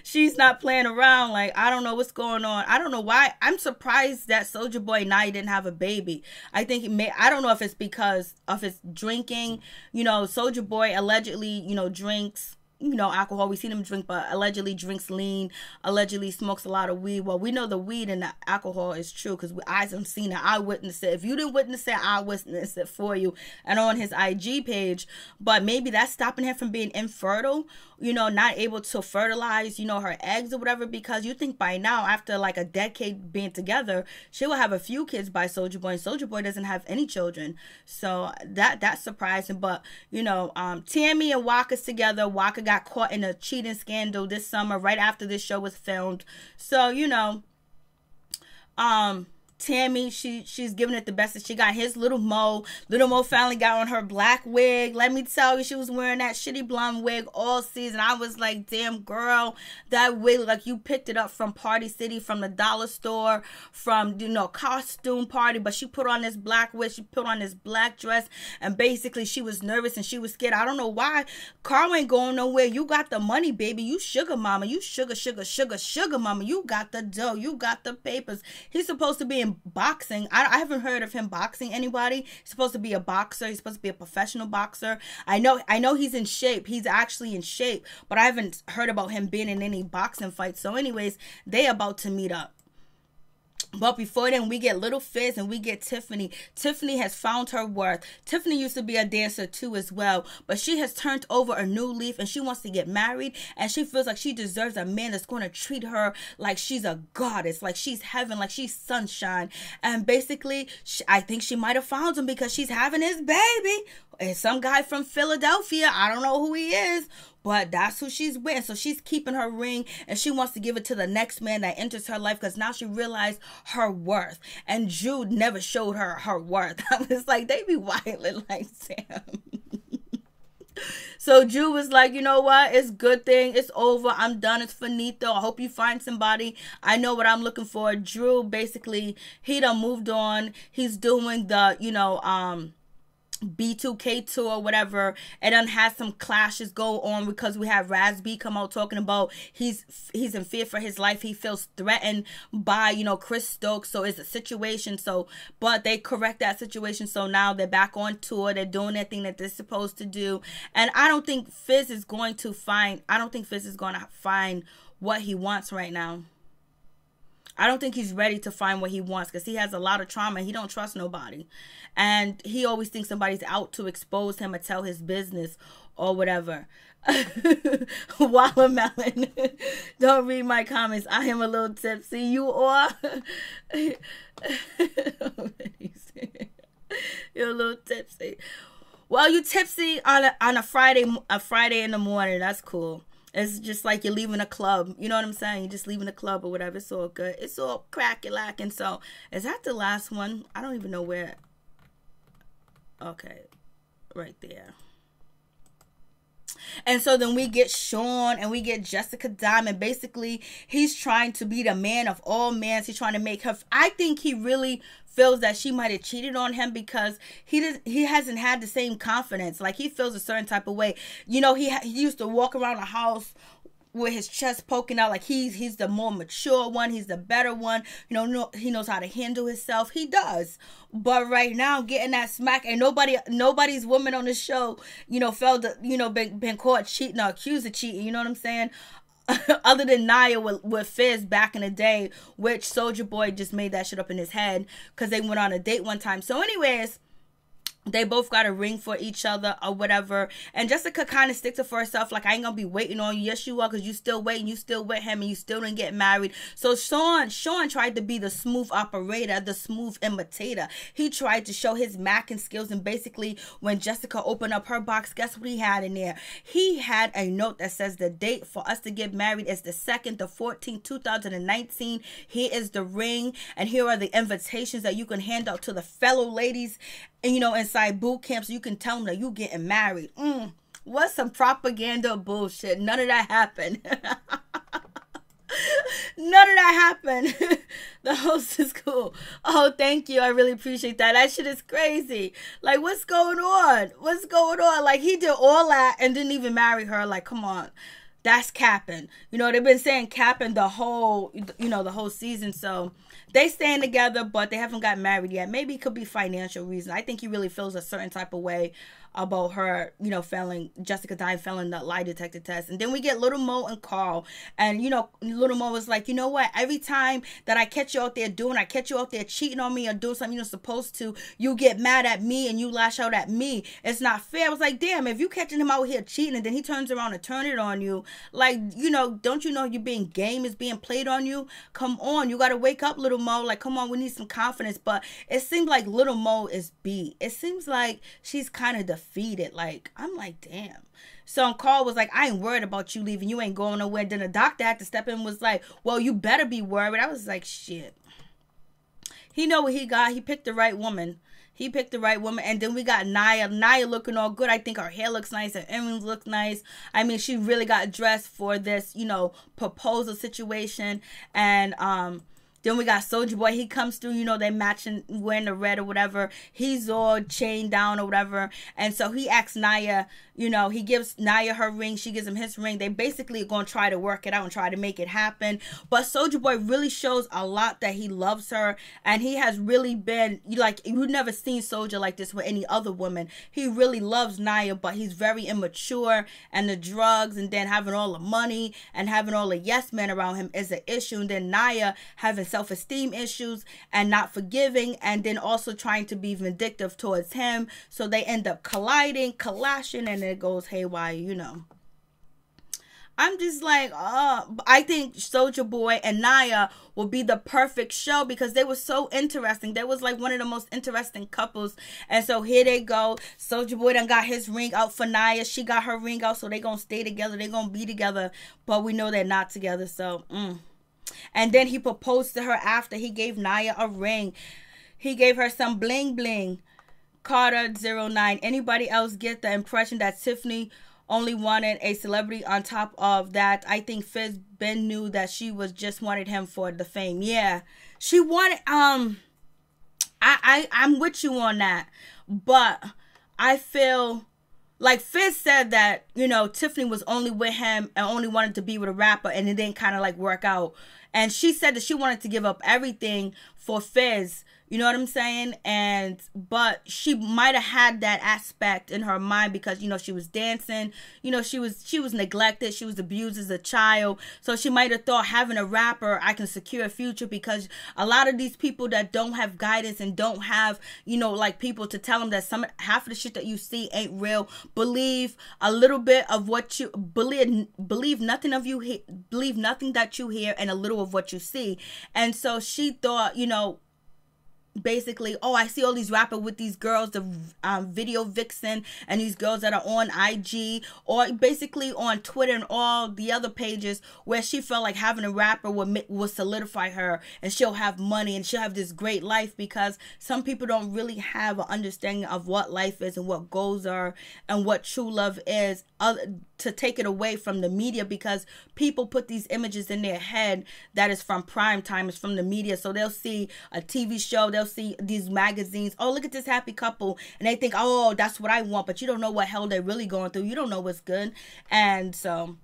she's not playing around. Like, I don't know what's going on. I don't know why. I'm surprised that Soulja Boy and Nia didn't have a baby. I think I don't know if it's because of his drinking. You know, Soulja Boy allegedly, you know, drinks alcohol. We seen him drink, but allegedly drinks lean, allegedly smokes a lot of weed. Well, we know the weed and the alcohol is true because eyes have seen it. I witnessed it. If you didn't witness it, I witnessed it for you and on his IG page. But maybe that's stopping him from being infertile, not able to fertilize, her eggs or whatever, because you think by now, after like a decade being together, she will have a few kids by Soulja Boy, and Soulja Boy doesn't have any children. So that's surprising. But, Tammy and Waka's together. Waka got caught in a cheating scandal this summer, right after this show was filmed. So, Tammy, she's giving it the best that she got. His Lil Mo. Lil Mo finally got on her black wig. Let me tell you, she was wearing that shitty blonde wig all season. I was like, damn, girl, that wig, like you picked it up from Party City, from the dollar store, from, costume party. But she put on this black wig. She put on this black dress. And basically, she was nervous and she was scared. I don't know why. Karl ain't going nowhere. You got the money, baby. You sugar mama. You sugar mama. You got the dough. You got the papers. He's supposed to be in boxing. I haven't heard of him boxing anybody. He's supposed to be a boxer. He's supposed to be a professional boxer. I know he's in shape. He's actually in shape, but I haven't heard about him being in any boxing fights. So anyways, they about to meet up. But before then, we get Little Fizz and we get Tiffany. Tiffany has found her worth. Tiffany used to be a dancer too as well, but she has turned over a new leaf and she wants to get married, and she feels like she deserves a man that's going to treat her like she's a goddess, like she's heaven, like she's sunshine. And basically, I think she might have found him because she's having his baby. And some guy from Philadelphia, I don't know who he is, but that's who she's with. So she's keeping her ring and she wants to give it to the next man that enters her life because now she realized her worth. And Jude never showed her worth. I was like, they be wilding like Sam. So Jude was like, you know what? It's a good thing. It's over. I'm done. It's finito. I hope you find somebody. I know what I'm looking for. Drew, basically, he done moved on. He's doing the, B2K2 or whatever, and then had some clashes go on because we have Raz B come out talking about he's in fear for his life. He feels threatened by Chris Stokes. So it's a situation. So but they correct that situation. So now they're back on tour. They're doing their thing that they're supposed to do. And I don't think Fizz is going to find what he wants right now. I don't think he's ready to find what he wants because he has a lot of trauma. He don't trust nobody. And he always thinks somebody's out to expose him or tell his business or whatever. Watermelon. Don't read my comments. I am a little tipsy. You are? You're a little tipsy. Well, you tipsy on a Friday in the morning. That's cool. It's just like you're leaving a club. You know what I'm saying? You're just leaving a club or whatever. It's all good. It's all crack-a-lacking. So, is that the last one? I don't even know where. Okay. Right there. And so then we get Shawne and we get Jessica Diamond. Basically, he's trying to be the man of all men. He's trying to make her. I think he really feels that she might have cheated on him because he hasn't had the same confidence. Like, he feels a certain type of way. He used to walk around the house with his chest poking out like he's the more mature one, he's the better one, he knows how to handle himself. He does. But right now, getting that smack, and nobody's woman on the show, felt been caught cheating or accused of cheating, you know what I'm saying? Other than Nia with Fizz back in the day, which Soulja Boy just made that shit up in his head because they went on a date one time. So anyways, they both got a ring for each other or whatever. And Jessica kind of sticks it for herself. Like, I ain't going to be waiting on you. Yes, you are, because you still waiting. You still with him and you still didn't get married. So Shawne tried to be the smooth operator, the smooth imitator. He tried to show his macking skills. And basically, when Jessica opened up her box, guess what he had in there? He had a note that says the date for us to get married is the 2nd, the 14th, 2019. Here is the ring. And here are the invitations that you can hand out to the fellow ladies, and inside boot camp, so you can tell them that you getting married. What's some propaganda bullshit? None of that happened. None of that happened. The host is cool. Oh, thank you. I really appreciate that. That shit is crazy. Like, what's going on? What's going on? Like, he did all that and didn't even marry her. Like, come on. That's capping. They've been saying capping the whole season. So they staying together, but they haven't got married yet. Maybe it could be financial reason. I think he really feels a certain type of way about her, you know, Jessica Diane failing the lie detector test. And then we get Lil Mo and Karl. And, you know, Lil Mo was like, you know what? Every time that I catch you out there cheating on me or doing something you're supposed to, you get mad at me and you lash out at me. It's not fair. I was like, damn, if you catching him out here cheating and then he turns around and turn it on you, like, you know, don't you know you being game is being played on you? Come on, you got to wake up, Lil Mo. Like, come on, we need some confidence. But it seems like Lil Mo is beat. It seems like she's kind of defeated. Like, I'm like, damn. So Karl was like, I ain't worried about you leaving. You ain't going nowhere. Then the doctor had to step in and was like, well, you better be worried. I was like, shit. He know what he got. He picked the right woman. He picked the right woman. And then we got Nia. Nia looking all good. I think her hair looks nice. Her earrings look nice. I mean, she really got dressed for this, you know, proposal situation. And, then we got Soulja Boy. He comes through, you know, they matching, wearing the red or whatever. He's all chained down or whatever. And so he asks Nia, you know, he gives Nia her ring. She gives him his ring. They basically are going to try to work it out and try to make it happen. But Soulja Boy really shows a lot that he loves her. And he has really been, like, you've never seen Soulja like this with any other woman. He really loves Nia, but he's very immature. And the drugs and then having all the money and having all the yes men around him is an issue. And then Nia having self-esteem issues and not forgiving, and then also trying to be vindictive towards him. So they end up colliding, clashing, and it goes haywire, you know. I'm just like, I think Soulja Boy and Nia will be the perfect show because they were so interesting. They was like one of the most interesting couples. And so here they go. Soulja Boy done got his ring out for Nia. She got her ring out, so they gonna stay together. They gonna be together. But we know they're not together, so, And then he proposed to her after he gave Nia a ring. He gave her some bling bling. Carter09. Anybody else get the impression that Tiffany only wanted a celebrity on top of that? I think Fizz Ben knew that she was just wanted him for the fame. Yeah. She wanted I'm with you on that. But I feel like Fizz said that, you know, Tiffany was only with him and only wanted to be with a rapper, and it didn't kind of like work out. And she said that she wanted to give up everything for Fizz. You know what I'm saying? But she might have had that aspect in her mind because, you know, she was dancing. You know, she was neglected. She was abused as a child. So she might have thought having a rapper, I can secure a future, because a lot of these people that don't have guidance and don't have, you know, like people to tell them that half of the shit that you see ain't real. Believe a little bit of what you believe nothing that you hear and a little of what you see. And so she thought, you know, basically, I see all these rappers with these girls, the video vixen, and these girls that are on IG or basically on Twitter and all the other pages, where she felt like having a rapper would solidify her, and she'll have money and she'll have this great life, because some people don't really have an understanding of what life is and what goals are and what true love is, to take it away from the media, because people put these images in their head that is from prime time, it's from the media. So they'll see a TV show, they'll see these magazines, look at this happy couple, and they think, that's what I want, but you don't know what hell they're really going through. You don't know what's good. And so,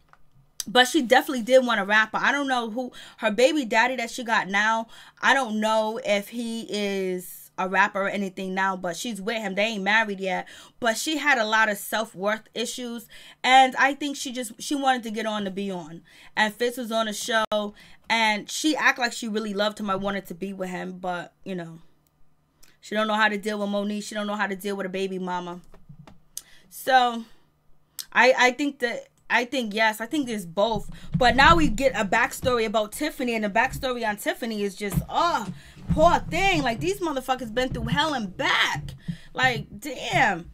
but she definitely did want a rapper. I don't know who her baby daddy that she got now, I don't know if he is a rapper or anything now, but she's with him. They ain't married yet, but she had a lot of self-worth issues, and I think she wanted to get on to be on. And Fitz was on a show, and she act like she really loved him. I wanted to be with him, but you know, she don't know how to deal with Monique. She don't know how to deal with a baby mama. So I think there's both. But now we get a backstory about Tiffany, and the backstory on Tiffany is just, poor thing. Like, these motherfuckers been through hell and back. Like, damn.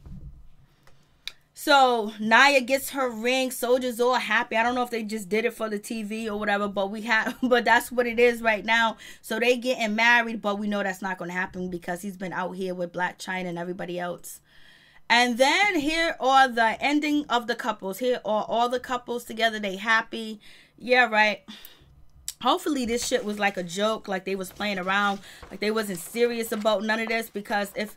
So Nia gets her ring. Soulja's all happy. I don't know if they just did it for the TV or whatever, but that's what it is right now. So they getting married, but we know that's not going to happen because he's been out here with Black China and everybody else. And then here are the ending of the couples. Here are all the couples together. They happy. Yeah, right. hopefully this shit was like a joke, like they was playing around, like they wasn't serious about none of this, because if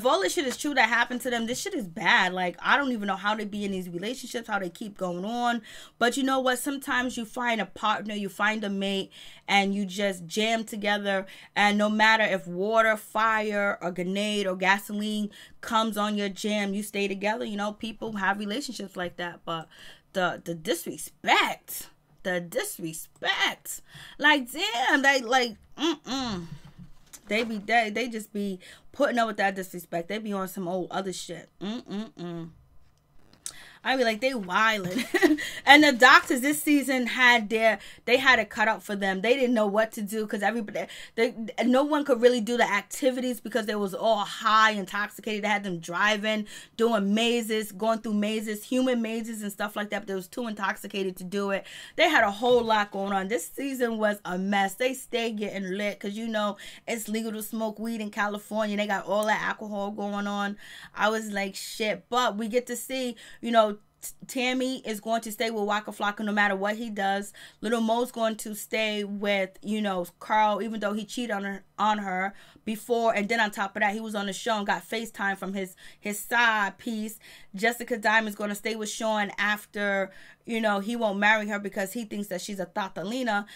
all this shit is true that happened to them, this shit is bad. Like, I don't even know how they be in these relationships, how they keep going on. But you know what, sometimes you find a partner, you find a mate, and you just jam together, and no matter if water, fire, or grenade or gasoline comes on your jam, you stay together. You know, people have relationships like that. But the disrespect, like, damn, they just be putting up with that disrespect. They be on some old other shit. I be like, they wildin'. And the doctors this season they had it cut out for them. They didn't know what to do, because no one could really do the activities because they was all high, intoxicated. They had them driving, doing mazes, going through mazes, human mazes and stuff like that, but they was too intoxicated to do it. They had a whole lot going on. This season was a mess. They stay getting lit, because you know it's legal to smoke weed in California. They got all that alcohol going on. I was like, shit. But we get to see, you know, Tammy is going to stay with Waka Flocka no matter what he does. Lil Mo's going to stay with, you know, Karl, even though he cheated on her before. And then on top of that, he was on the show and got FaceTime from his side piece. Jessica Diamond's going to stay with Shawne after, you know, he won't marry her because he thinks that she's a Tatalina.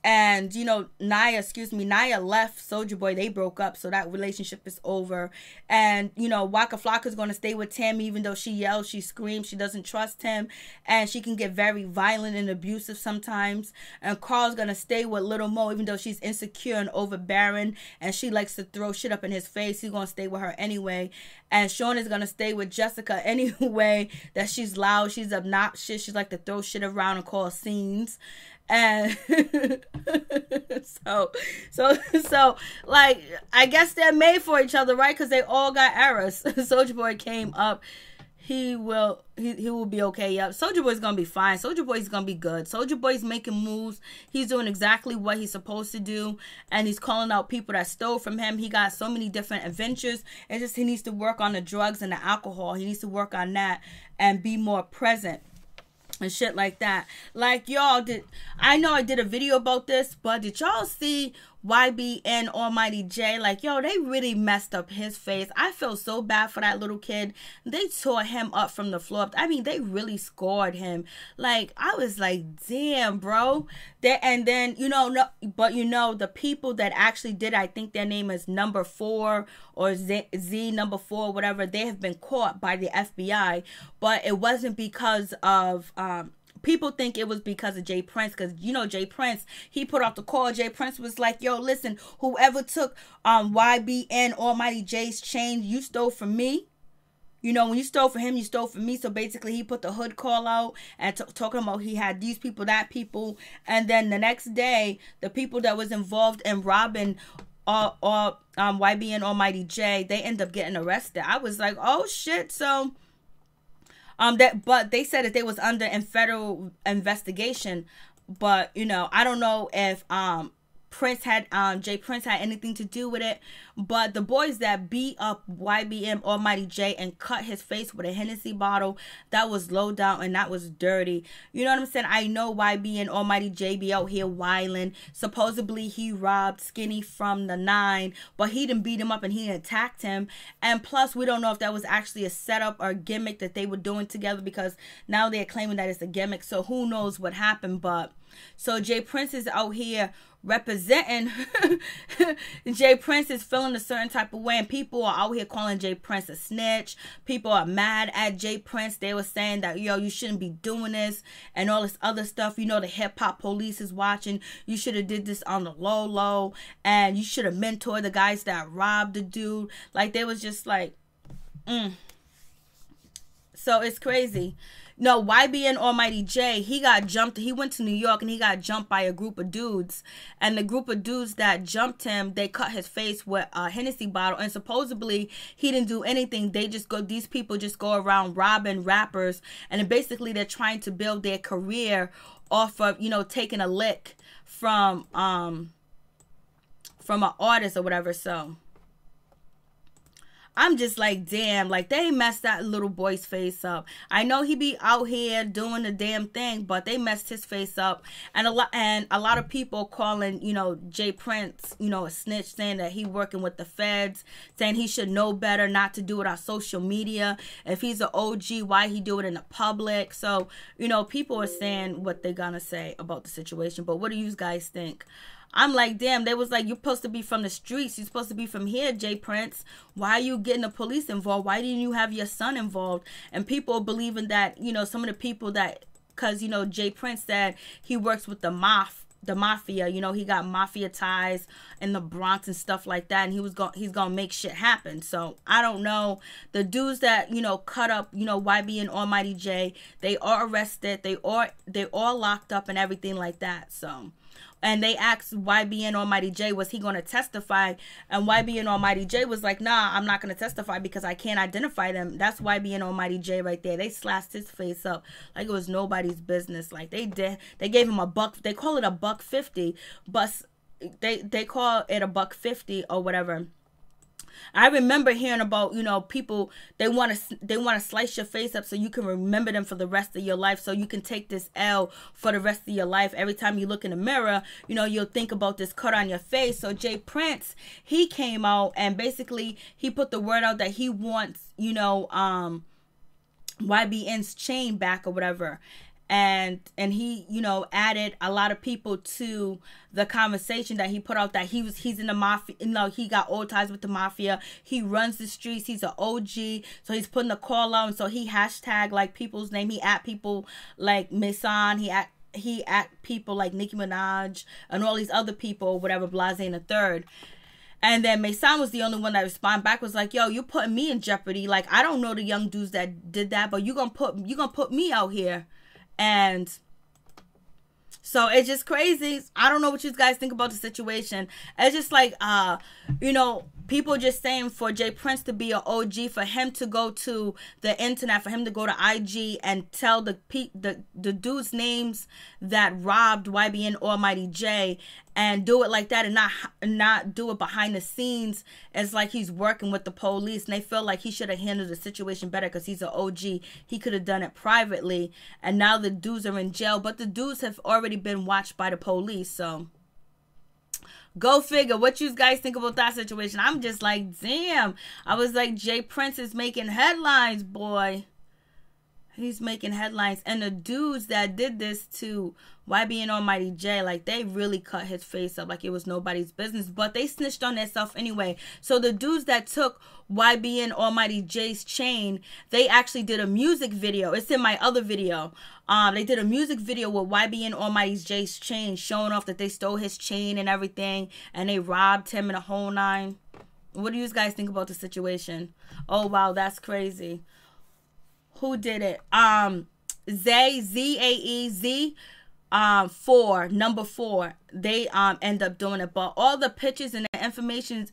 And, you know, Nia left Soulja Boy. They broke up, so that relationship is over. And, you know, Waka Flocka is going to stay with Tammy, even though she yells, she screams, she doesn't trust him. And she can get very violent and abusive sometimes. And Karl's going to stay with Lil Mo, even though she's insecure and overbearing. And she likes to throw shit up in his face. He's going to stay with her anyway. And Shawne is going to stay with Jessica anyway. That she's loud, she's obnoxious, she's like to throw shit around and cause scenes. And so like, I guess they're made for each other, right? Because they all got errors. Soulja Boy came up. He will be okay. Yep. Soulja Boy's gonna be fine. Soulja Boy's gonna be good. Soulja Boy's making moves. He's doing exactly what he's supposed to do, and he's calling out people that stole from him. He got so many different adventures. It's just he needs to work on the drugs and the alcohol. He needs to work on that and be more present and shit like that. Like, y'all, I know I did a video about this, but did y'all see YBN Almighty J? Like, yo, they really messed up his face. I feel so bad for that little kid. They tore him up from the floor up. I mean, they really scored him. Like, I was like, damn, bro. And then, you know, the people that actually did, I think their name is number 4 or Z number 4, whatever. They have been caught by the FBI, but it wasn't because of people think it was because of Jay Prince, because, you know, Jay Prince, he put out the call. Jay Prince was like, yo, listen, whoever took YBN Almighty J's chain, you stole from me. You know, when you stole from him, you stole from me. So basically, he put the hood call out and talking about he had these people, that people. And then the next day, the people that was involved in robbing YBN Almighty J, they end up getting arrested. I was like, oh, shit. So but they said that they was under in federal investigation. But, you know, I don't know if Jay Prince had anything to do with it. But the boys that beat up YBN Almighty J and cut his face with a Hennessy bottle, that was low down and that was dirty. You know what I'm saying? I know YBN Almighty J be out here wilding. Supposedly he robbed Skinny from the 9, but he didn't beat him up and he attacked him. And plus, we don't know if that was actually a setup or a gimmick that they were doing together, because now they're claiming that it's a gimmick. So who knows what happened. But so Jay Prince is out here representing. Jay Prince is feeling a certain type of way, and people are out here calling Jay Prince a snitch. People are mad at Jay Prince. They were saying that, yo, you shouldn't be doing this and all this other stuff. You know, the hip-hop police is watching. You should have did this on the low, and you should have mentored the guys that robbed the dude. Like, they was just like, So it's crazy. No, YBN Almighty J, he got jumped. He went to New York and he got jumped by a group of dudes. And the group of dudes that jumped him, they cut his face with a Hennessy bottle. And supposedly he didn't do anything. These people just go around robbing rappers. And basically they're trying to build their career off of, you know, taking a lick from an artist or whatever. So I'm just like, damn, like they messed that little boy's face up. I know he be out here doing the damn thing, but they messed his face up. And a lot of people calling, you know, Jay Prince, you know, a snitch, saying that he working with the feds, saying he should know better not to do it on social media. If he's an OG, why he do it in the public? So, you know, people are saying what they're gonna say about the situation. But what do you guys think? I'm like, damn, they was like, you're supposed to be from the streets. You're supposed to be from here, Jay Prince. Why are you getting the police involved? Why didn't you have your son involved? And people believing that, you know, some of the people that, because, you know, Jay Prince said he works with the mafia. You know, he got mafia ties in the Bronx and stuff like that. And he's gonna make shit happen. So, I don't know. The dudes that, you know, cut up, you know, YB and Almighty Jay, they are arrested. They all locked up and everything like that. So... And they asked YB and Almighty Jay, was he going to testify? And YB and Almighty Jay was like, nah, I'm not going to testify because I can't identify them. That's YB and Almighty Jay right there. They slashed his face up like it was nobody's business. Like they gave him a buck. They call it a $1.50, but they call it a $1.50 or whatever. I remember hearing about, you know, people, they want to slice your face up so you can remember them for the rest of your life, so you can take this L for the rest of your life. Every time you look in the mirror, you know, you'll think about this cut on your face. So Jay Prince, he came out and basically he put the word out that he wants, you know, YBN's chain back or whatever. And he, you know, added a lot of people to the conversation that he put out, that he's in the mafia. You know, he got old ties with the mafia. He runs the streets. He's an OG. So he's putting the call out. And so he hashtag like people's name. He at people like Mason. He at people like Nicki Minaj and all these other people, whatever, Blase and the third. And then Mason was the only one that responded back, was like, yo, you're putting me in jeopardy. Like, I don't know the young dudes that did that, but you gonna put me out here. And so it's just crazy. I don't know what you guys think about the situation. It's just like, you know, people just saying for Jay Prince to be an OG, for him to go to the internet, for him to go to IG and tell the dudes' names that robbed YB and Almighty Jay, and do it like that, and not do it behind the scenes. It's like he's working with the police, and they feel like he should have handled the situation better because he's an OG. He could have done it privately, and now the dudes are in jail, but the dudes have already been watched by the police. So go figure. What you guys think about that situation? I'm just like, damn. I was like, Jay Prince is making headlines, boy. He's making headlines. And the dudes that did this to YB and Almighty Jay, like, they really cut his face up like it was nobody's business. But they snitched on themselves anyway. So the dudes that took YB and Almighty Jay's chain, they actually did a music video. It's in my other video. They did a music video with YB and Almighty Jay's chain, showing off that they stole his chain and everything. And they robbed him in a whole nine. What do you guys think about the situation? Oh, wow, that's crazy. Who did it? Z-A-E-Z, 4, number 4. They end up doing it. But all the pictures and the information is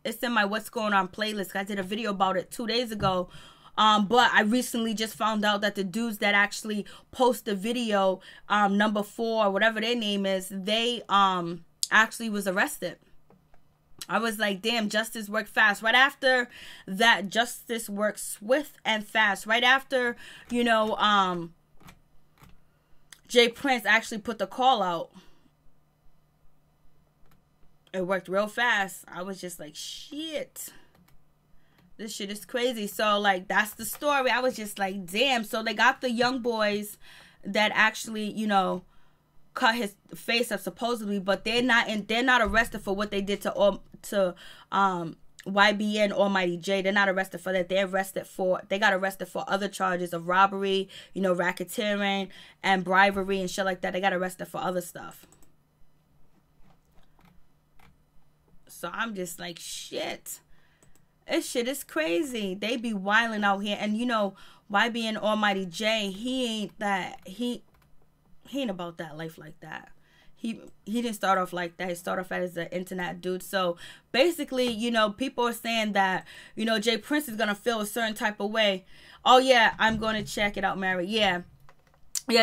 it's in my What's Going On playlist. I did a video about it 2 days ago. But I recently just found out that the dudes that actually post the video, number 4, whatever their name is, they actually was arrested. I was like, damn, justice worked fast. Right after that, justice worked swift and fast. Right after, you know, Jay Prince actually put the call out, it worked real fast. I was just like, shit, this shit is crazy. So, like, that's the story. I was just like, damn. So they got the young boys that actually, you know, cut his face up supposedly, but they're not arrested for what they did to YB and Almighty Jay. They're not arrested for that. They got arrested for other charges of robbery, you know, racketeering and bribery and shit like that. They got arrested for other stuff. So I'm just like, shit. This shit is crazy. They be wilding out here. And you know, YB and Almighty Jay, he ain't about that life like that. He didn't start off like that. He started off as an internet dude. So basically, you know, people are saying that, you know, Jay Prince is gonna feel a certain type of way. Oh yeah, I'm gonna check it out, Mary. Yeah,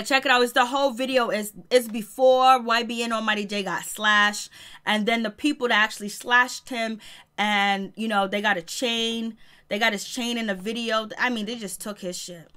check it out. It's the whole video. It's before YB and Almighty Jay got slashed, and then the people that actually slashed him And, you know, they got a chain. They got his chain in the video. I mean, they just took his shit.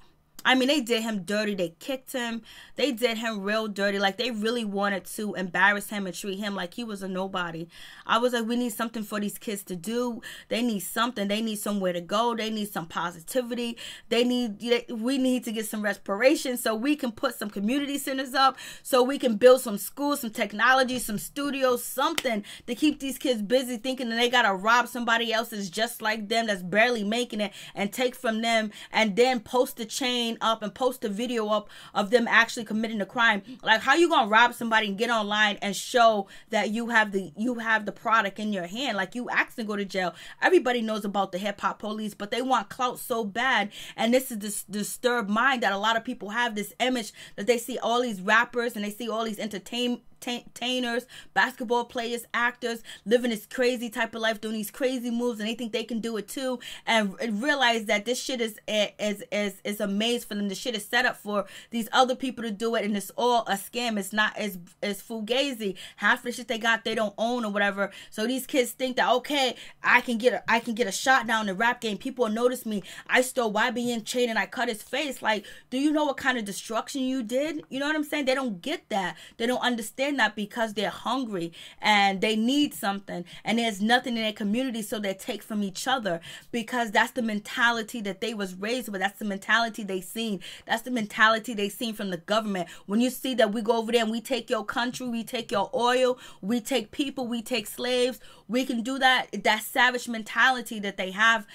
I mean, they did him dirty. They kicked him. They did him real dirty. Like, they really wanted to embarrass him and treat him like he was a nobody. I was like, we need something for these kids to do. They need something. They need somewhere to go. They need some positivity. We need to get some respiration so we can put some community centers up, so we can build some schools, some technology, some studios, something to keep these kids busy thinking that they got to rob somebody else's just like them that's barely making it and take from them, and then post the chain up and post a video up of them actually committing the crime. Like, how you gonna rob somebody and get online and show that you have the product in your hand? Like, you actually go to jail. Everybody knows about the hip hop police, but they want clout so bad. And this is this disturbed mind that a lot of people have, this image that they see all these rappers and they see all these entertainers, basketball players, actors living this crazy type of life, doing these crazy moves, and they think they can do it too, and realize that this shit is a maze for them. The shit is set up for these other people to do it, and it's all a scam. It's not as fugazi. Half of the shit they got they don't own or whatever. So these kids think that, okay, I can get a shot down in the rap game. People will notice me. I stole YBN chain and I cut his face. Like, do you know what kind of destruction you did? You know what I'm saying? They don't get that. They don't understand that, because they're hungry and they need something, and there's nothing in their community, so they take from each other, because that's the mentality that they was raised with. That's the mentality they seen. That's the mentality they seen from the government. When you see that we go over there and we take your country, we take your oil, we take people, we take slaves, we can do that. That savage mentality that they have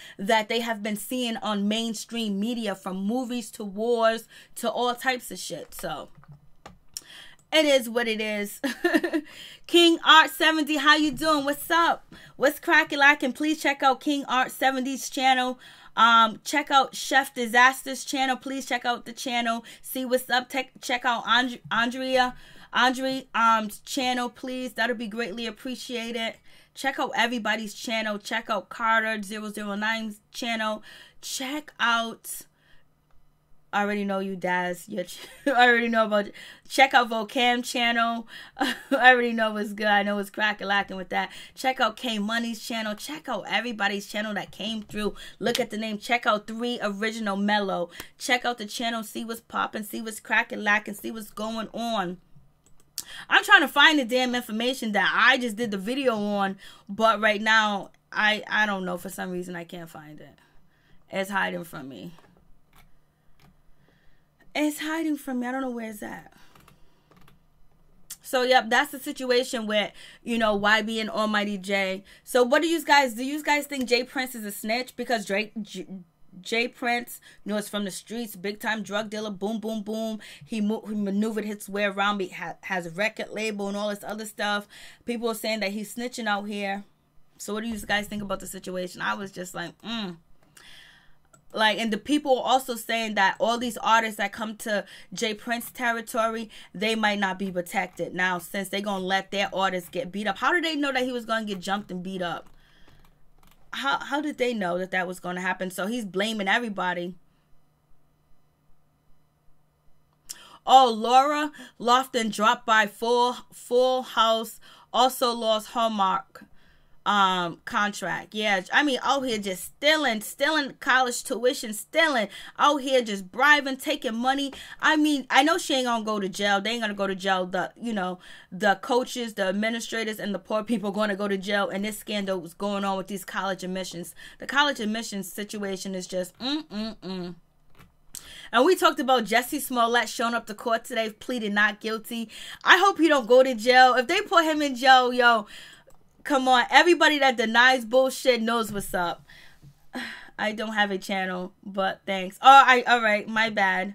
been seeing on mainstream media, from movies to wars to all types of shit. So it is what it is. King Art 70, how you doing? What's up? What's cracking lacking? Please check out King Art 70's channel. Check out Chef Disaster's channel. Please check out the channel. See what's up. Check out Andre's channel, please. That'll be greatly appreciated. Check out everybody's channel. Check out Carter 009's channel. Check out, I already know you, Daz. I already know about. Check out Vocam channel. I already know what's good. I know what's cracking lacking with that. Check out K Money's channel. Check out everybody's channel that came through. Look at the name. Check out 3 Original Mellow. Check out the channel. See what's popping. See what's cracking lacking. See what's going on. I'm trying to find the damn information that I just did the video on, but right now I don't know. For some reason I can't find it. It's hiding from me. It's hiding from me. I don't know where it's at. So, yep, that's the situation with, you know, YB and Almighty J. So, what do you guys think Jay Prince is a snitch? Because Jay Prince, you know, is from the streets, big time drug dealer, boom, boom, boom. He maneuvered his way around. He has a record label and all this other stuff. People are saying that he's snitching out here. So, what do you guys think about the situation? I was just like, Like, and the people are also saying that all these artists that come to Jay Prince territory, they might not be protected now, since they're going to let their artists get beat up. How did they know that he was going to get jumped and beat up? How did they know that was going to happen? So he's blaming everybody. Oh, Laura Lofton dropped by Full House, also lost Hallmark contract. Yeah, I mean, out here just stealing college tuition, out here just bribing, taking money. I mean, I know she ain't gonna go to jail. They ain't gonna go to jail. The coaches, the administrators, and the poor people going to go to jail. And this scandal was going on with these college admissions. The college admissions situation is just And we talked about Jussie Smollett showing up to court today, pleaded not guilty. I hope he don't go to jail. If they put him in jail, yo, come on, everybody that denies bullshit knows what's up. I don't have a channel, but thanks. All right, my bad.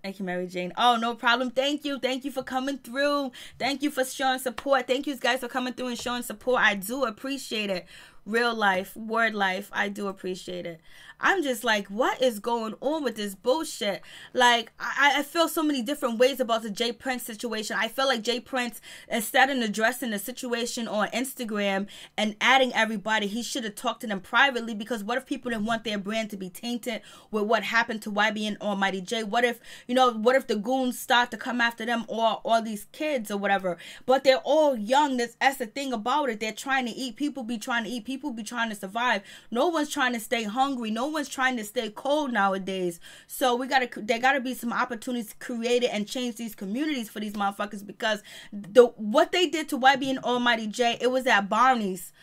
Thank you, Mary Jane. Oh, no problem. Thank you for coming through. Thank you for showing support. Thank you guys for coming through and showing support. I do appreciate it. Real life, word life. I do appreciate it. I'm just like, what is going on with this bullshit? Like, I feel so many different ways about the Jay Prince situation. I feel like Jay Prince, instead of addressing the situation on Instagram and adding everybody, he should have talked to them privately, because what if people didn't want their brand to be tainted with what happened to YB and Almighty Jay? What if, what if the goons start to come after them, or all these kids or whatever? But they're all young. That's the thing about it. They're trying to eat. People be trying to eat. People be trying to survive. No one's trying to stay hungry. No one's trying to stay cold nowadays. So there gotta be some opportunities created and change these communities for these motherfuckers, because what they did to YB and Almighty J, it was at Barney's.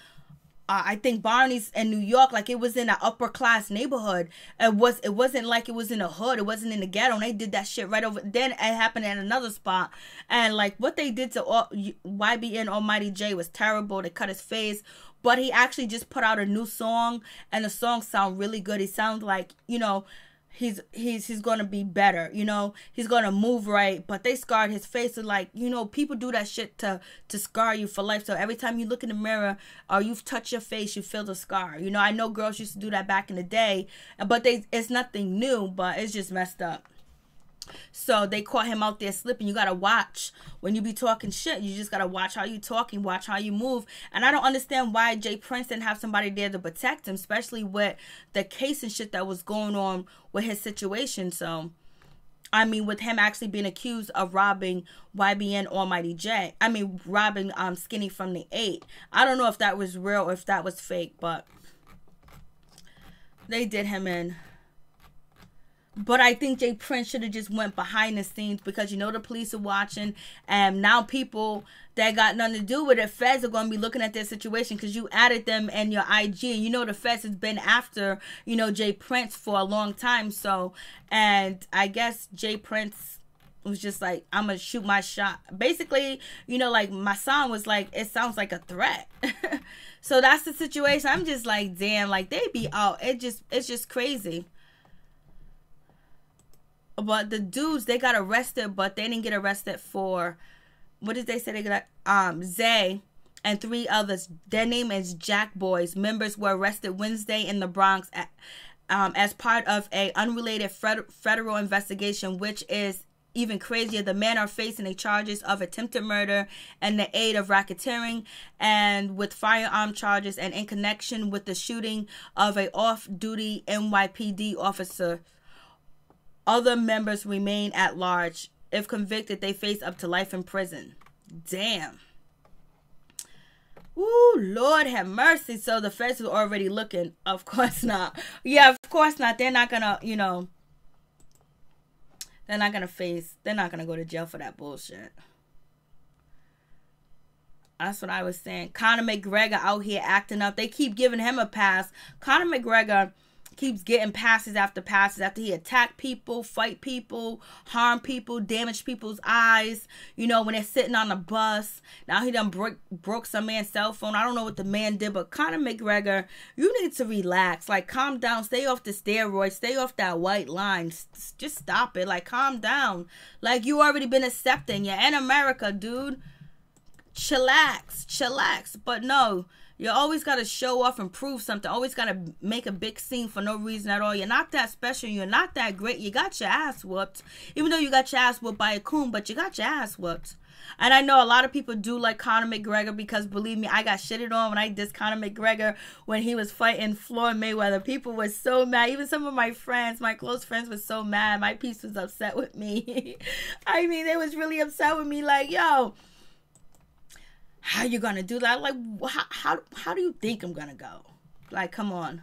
I think Barney's in New York, like it was in an upper class neighborhood. It wasn't like it was in a hood. It wasn't in the ghetto. And they did that shit right over. Then it happened at another spot. And like what they did to YB and Almighty J was terrible. They cut his face. But he actually just put out a new song, and the song sounds really good. He sounds like, he's going to be better, he's going to move right. But they scarred his face. So like, people do that shit to scar you for life. So every time you look in the mirror or you've touched your face, you feel the scar. I know girls used to do that back in the day, but it's nothing new, but it's just messed up. So they caught him out there slipping. You gotta watch when you be talking shit. You just gotta watch how you talking, watch how you move. And I don't understand why Jay Prince didn't have somebody there to protect him, especially with the case and shit that was going on with his situation. So, I mean, with him actually being accused of robbing YB and Almighty J. I mean, robbing Skinny from the 8. I don't know if that was real or if that was fake, but they did him in. But I think Jay Prince should have just went behind the scenes, because the police are watching, and now people that got nothing to do with it, feds are going to be looking at their situation because you added them in your IG, and the feds has been after Jay Prince for a long time. So, and I guess Jay Prince was just like, I'm gonna shoot my shot. Basically, like my song was like, it sounds like a threat. So that's the situation. I'm just like, damn, like they be out. It's just crazy. But the dudes, they got arrested, but they didn't get arrested for, what did they say they got? Zay and 3 others. Their name is Jack Boys. Members were arrested Wednesday in the Bronx as part of a unrelated federal investigation, which is even crazier. The men are facing charges of attempted murder and the aid of racketeering, and with firearm charges, and in connection with the shooting of a off-duty NYPD officer. Other members remain at large. If convicted, they face up to life in prison. Damn. Ooh, Lord have mercy. So the feds are already looking. Of course not. Yeah, of course not. They're not gonna, they're not gonna go to jail for that bullshit. That's what I was saying. Conor McGregor out here acting up. They keep giving him a pass. Conor McGregor keeps getting passes after he attack people, fight people, harm people, damage people's eyes, when they're sitting on the bus. Now he done broke some man's cell phone. I don't know what the man did, but Conor McGregor, you need to relax. Like, calm down. Stay off the steroids. Stay off that white line. Just stop it. Like, calm down. Like, you already been accepting. You're in America, dude. Chillax. But no, you always got to show off and prove something. Always got to make a big scene for no reason at all. You're not that special. You're not that great. You got your ass whooped. Even though you got your ass whooped by a coon, but you got your ass whooped. And I know a lot of people do like Conor McGregor, because believe me, I got shitted on when I dissed Conor McGregor when he was fighting Floyd Mayweather. People were so mad. Even some of my friends, my close friends, were so mad. My piece was upset with me. I mean, they was really upset with me. Like, yo, how you gonna do that? Like, how do you think I'm gonna go? Like, come on.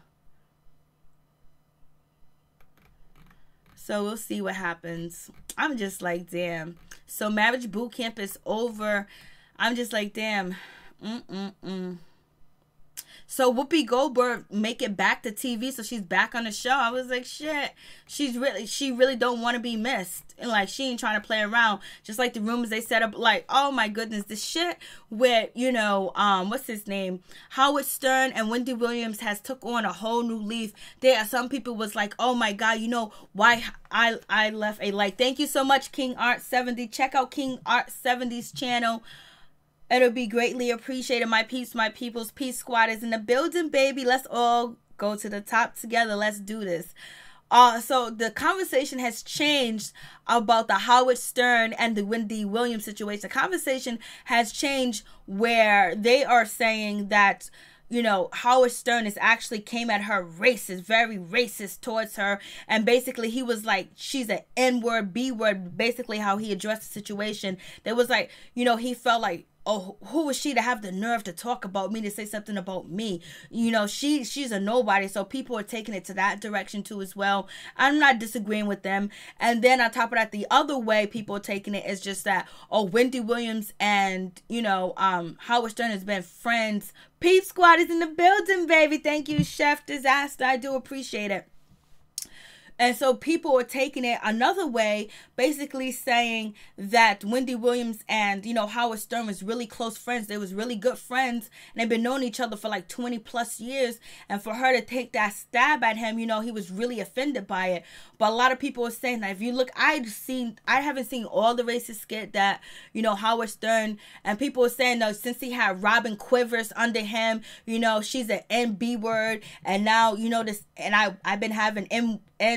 So we'll see what happens. I'm just like, damn. So marriage boot camp is over. I'm just like, damn. So Whoopi Goldberg make it back to TV, so she's back on the show. I was like, shit, she really don't want to be missed, and like she ain't trying to play around. Just like the rumors they set up, like, oh my goodness, this shit with what's his name, Howard Stern and Wendy Williams has took on a whole new leaf. There are some people was like, oh my god, why I left a like. Thank you so much, King Art 70. Check out King Art 70's channel. It'll be greatly appreciated. My peeps, my peoples, Peace Squad is in the building, baby. Let's all go to the top together. Let's do this. So the conversation has changed about the Howard Stern and the Wendy Williams situation. The conversation has changed where they are saying that, you know, Howard Stern is actually came at her racist, very racist towards her. And basically he was like, she's an N-word, B-word, basically how he addressed the situation. There was like, you know, he felt like, oh, who was she to have the nerve to talk about me, to say something about me? You know, she's a nobody. So people are taking it to that direction too as well. I'm not disagreeing with them. And then on top of that, the other way people are taking it is just that, oh, Wendy Williams and, you know, Howard Stern has been friends. Peep Squad is in the building, baby. Thank you, Chef Disaster. I do appreciate it. And so people are taking it another way, basically saying that Wendy Williams and, you know, Howard Stern was really close friends. They was really good friends, and they've been knowing each other for like 20 plus years. And for her to take that stab at him, you know, he was really offended by it. But a lot of people are saying that if you look, I haven't seen all the racist skit that, you know, Howard Stern, and people are saying, no, since he had Robin Quivers under him, you know, she's an NB word, and now, you know, this, and I've been having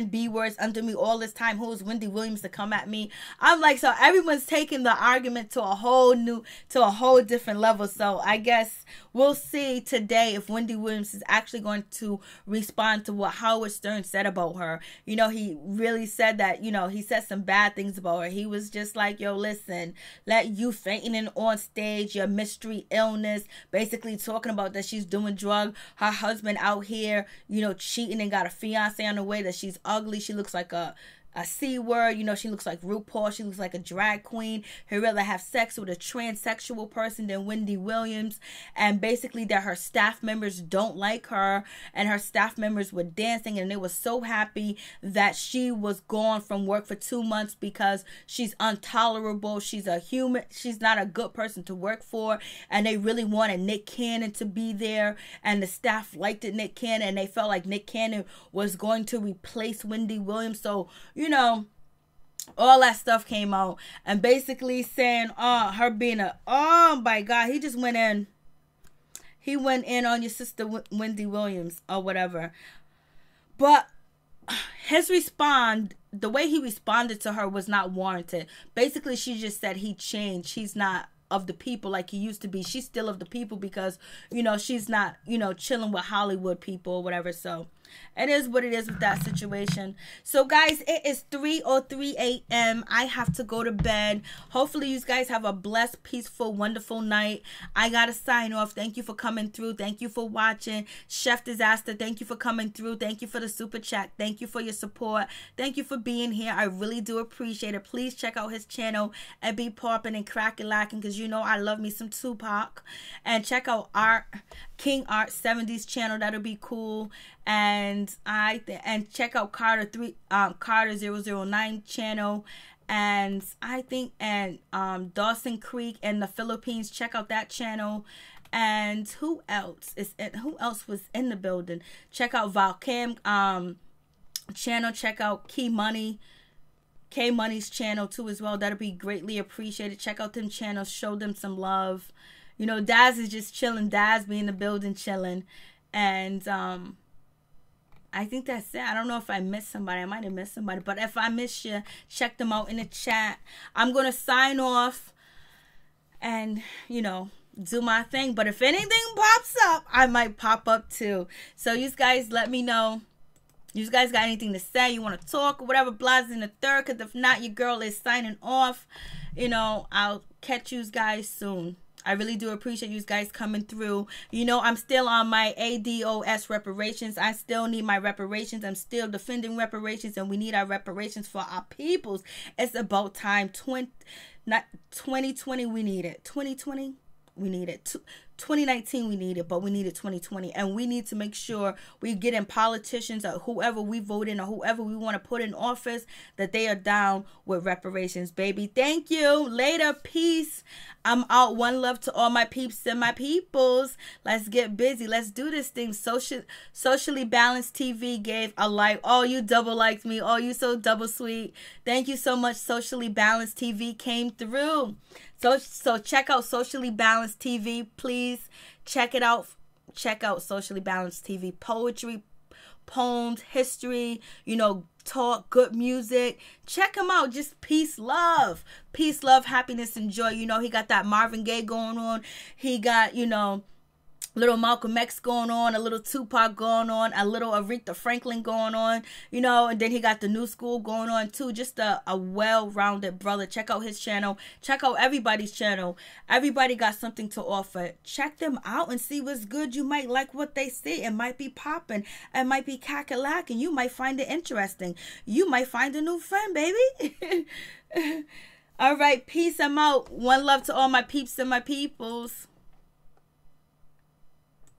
B words under me all this time. Who's Wendy Williams to come at me? I'm like, so everyone's taking the argument to a whole different level. So I guess we'll see today if Wendy Williams is actually going to respond to what Howard Stern said about her. You know, he really said that, you know, he said some bad things about her. He was just like, yo, listen, let you fainting on stage, your mystery illness, basically talking about that she's doing drug, her husband out here, you know, cheating and got a fiance on the way, that she's ugly. She looks like a C word, you know, she looks like RuPaul, she looks like a drag queen. He'd rather have sex with a transsexual person than Wendy Williams. And basically that her staff members don't like her, and her staff members were dancing, and they were so happy that she was gone from work for 2 months because she's intolerable, she's a human, she's not a good person to work for. And they really wanted Nick Cannon to be there, and the staff liked it, Nick Cannon, and they felt like Nick Cannon was going to replace Wendy Williams. So, you know, all that stuff came out, and basically saying, her being oh my God, he just went in. He went in on your sister Wendy Williams or whatever. But the way he responded to her was not warranted. Basically, she just said he changed. He's not of the people like he used to be. She's still of the people because, you know, she's not, you know, chilling with Hollywood people or whatever. So it is what it is with that situation. So guys, it is 3:03 a.m. I have to go to bed. Hopefully you guys have a blessed, peaceful, wonderful night. I gotta sign off. Thank you for coming through. Thank you for watching. Chef Disaster, thank you for coming through. Thank you for the super chat. Thank you for your support. Thank you for being here. I really do appreciate it. Please check out his channel and be popping and cracking lacking, because you know I love me some Tupac. And check out King Art 70s channel. That'll be cool. And check out Carter 009 channel, and I think, and Dawson Creek in the Philippines. Check out that channel. And who else was in the building? Check out Valcam channel. Check out K Money's channel too as well. That'll be greatly appreciated. Check out them channels. Show them some love. You know, Daz is just chilling. Daz be in the building chilling. And I think that's it. I don't know if I missed somebody. I might have missed somebody. But if I missed you, check them out in the chat. I'm going to sign off and, you know, do my thing. But if anything pops up, I might pop up too. So you guys let me know. You guys got anything to say? You want to talk or whatever? Blah's in the third. Because if not, your girl is signing off. You know, I'll catch you guys soon. I really do appreciate you guys coming through. You know, I'm still on my ADOS reparations. I still need my reparations. I'm still defending reparations, and we need our reparations for our peoples. It's about time. 2020, we need it. 2020, we need it. 2019 we need it, but we need it 2020. And we need to make sure we get in politicians or whoever we vote in or whoever we want to put in office, that they are down with reparations, baby. Thank you. Later. Peace. I'm out. One love to all my peeps and my peoples. Let's get busy. Let's do this thing. Socially Balanced TV gave a like. Oh, you double liked me. Oh, you so double sweet. Thank you so much. Socially Balanced TV came through. So check out Socially Balanced TV, please. Check it out. Check out Socially Balanced TV. Poetry, poems, history, talk, good music. Check him out. Just peace, love, happiness, and joy. He got that Marvin Gaye going on. He got, little Malcolm X going on, a little Tupac going on, a little Aretha Franklin going on, and then he got the new school going on too. Just a well-rounded brother. Check out his channel. Check out everybody's channel. Everybody got something to offer. Check them out and see what's good. You might like what they say. It might be popping. It might be cackalack, you might find it interesting. You might find a new friend, baby. All right, peace. I'm out. One love to all my peeps and my peoples.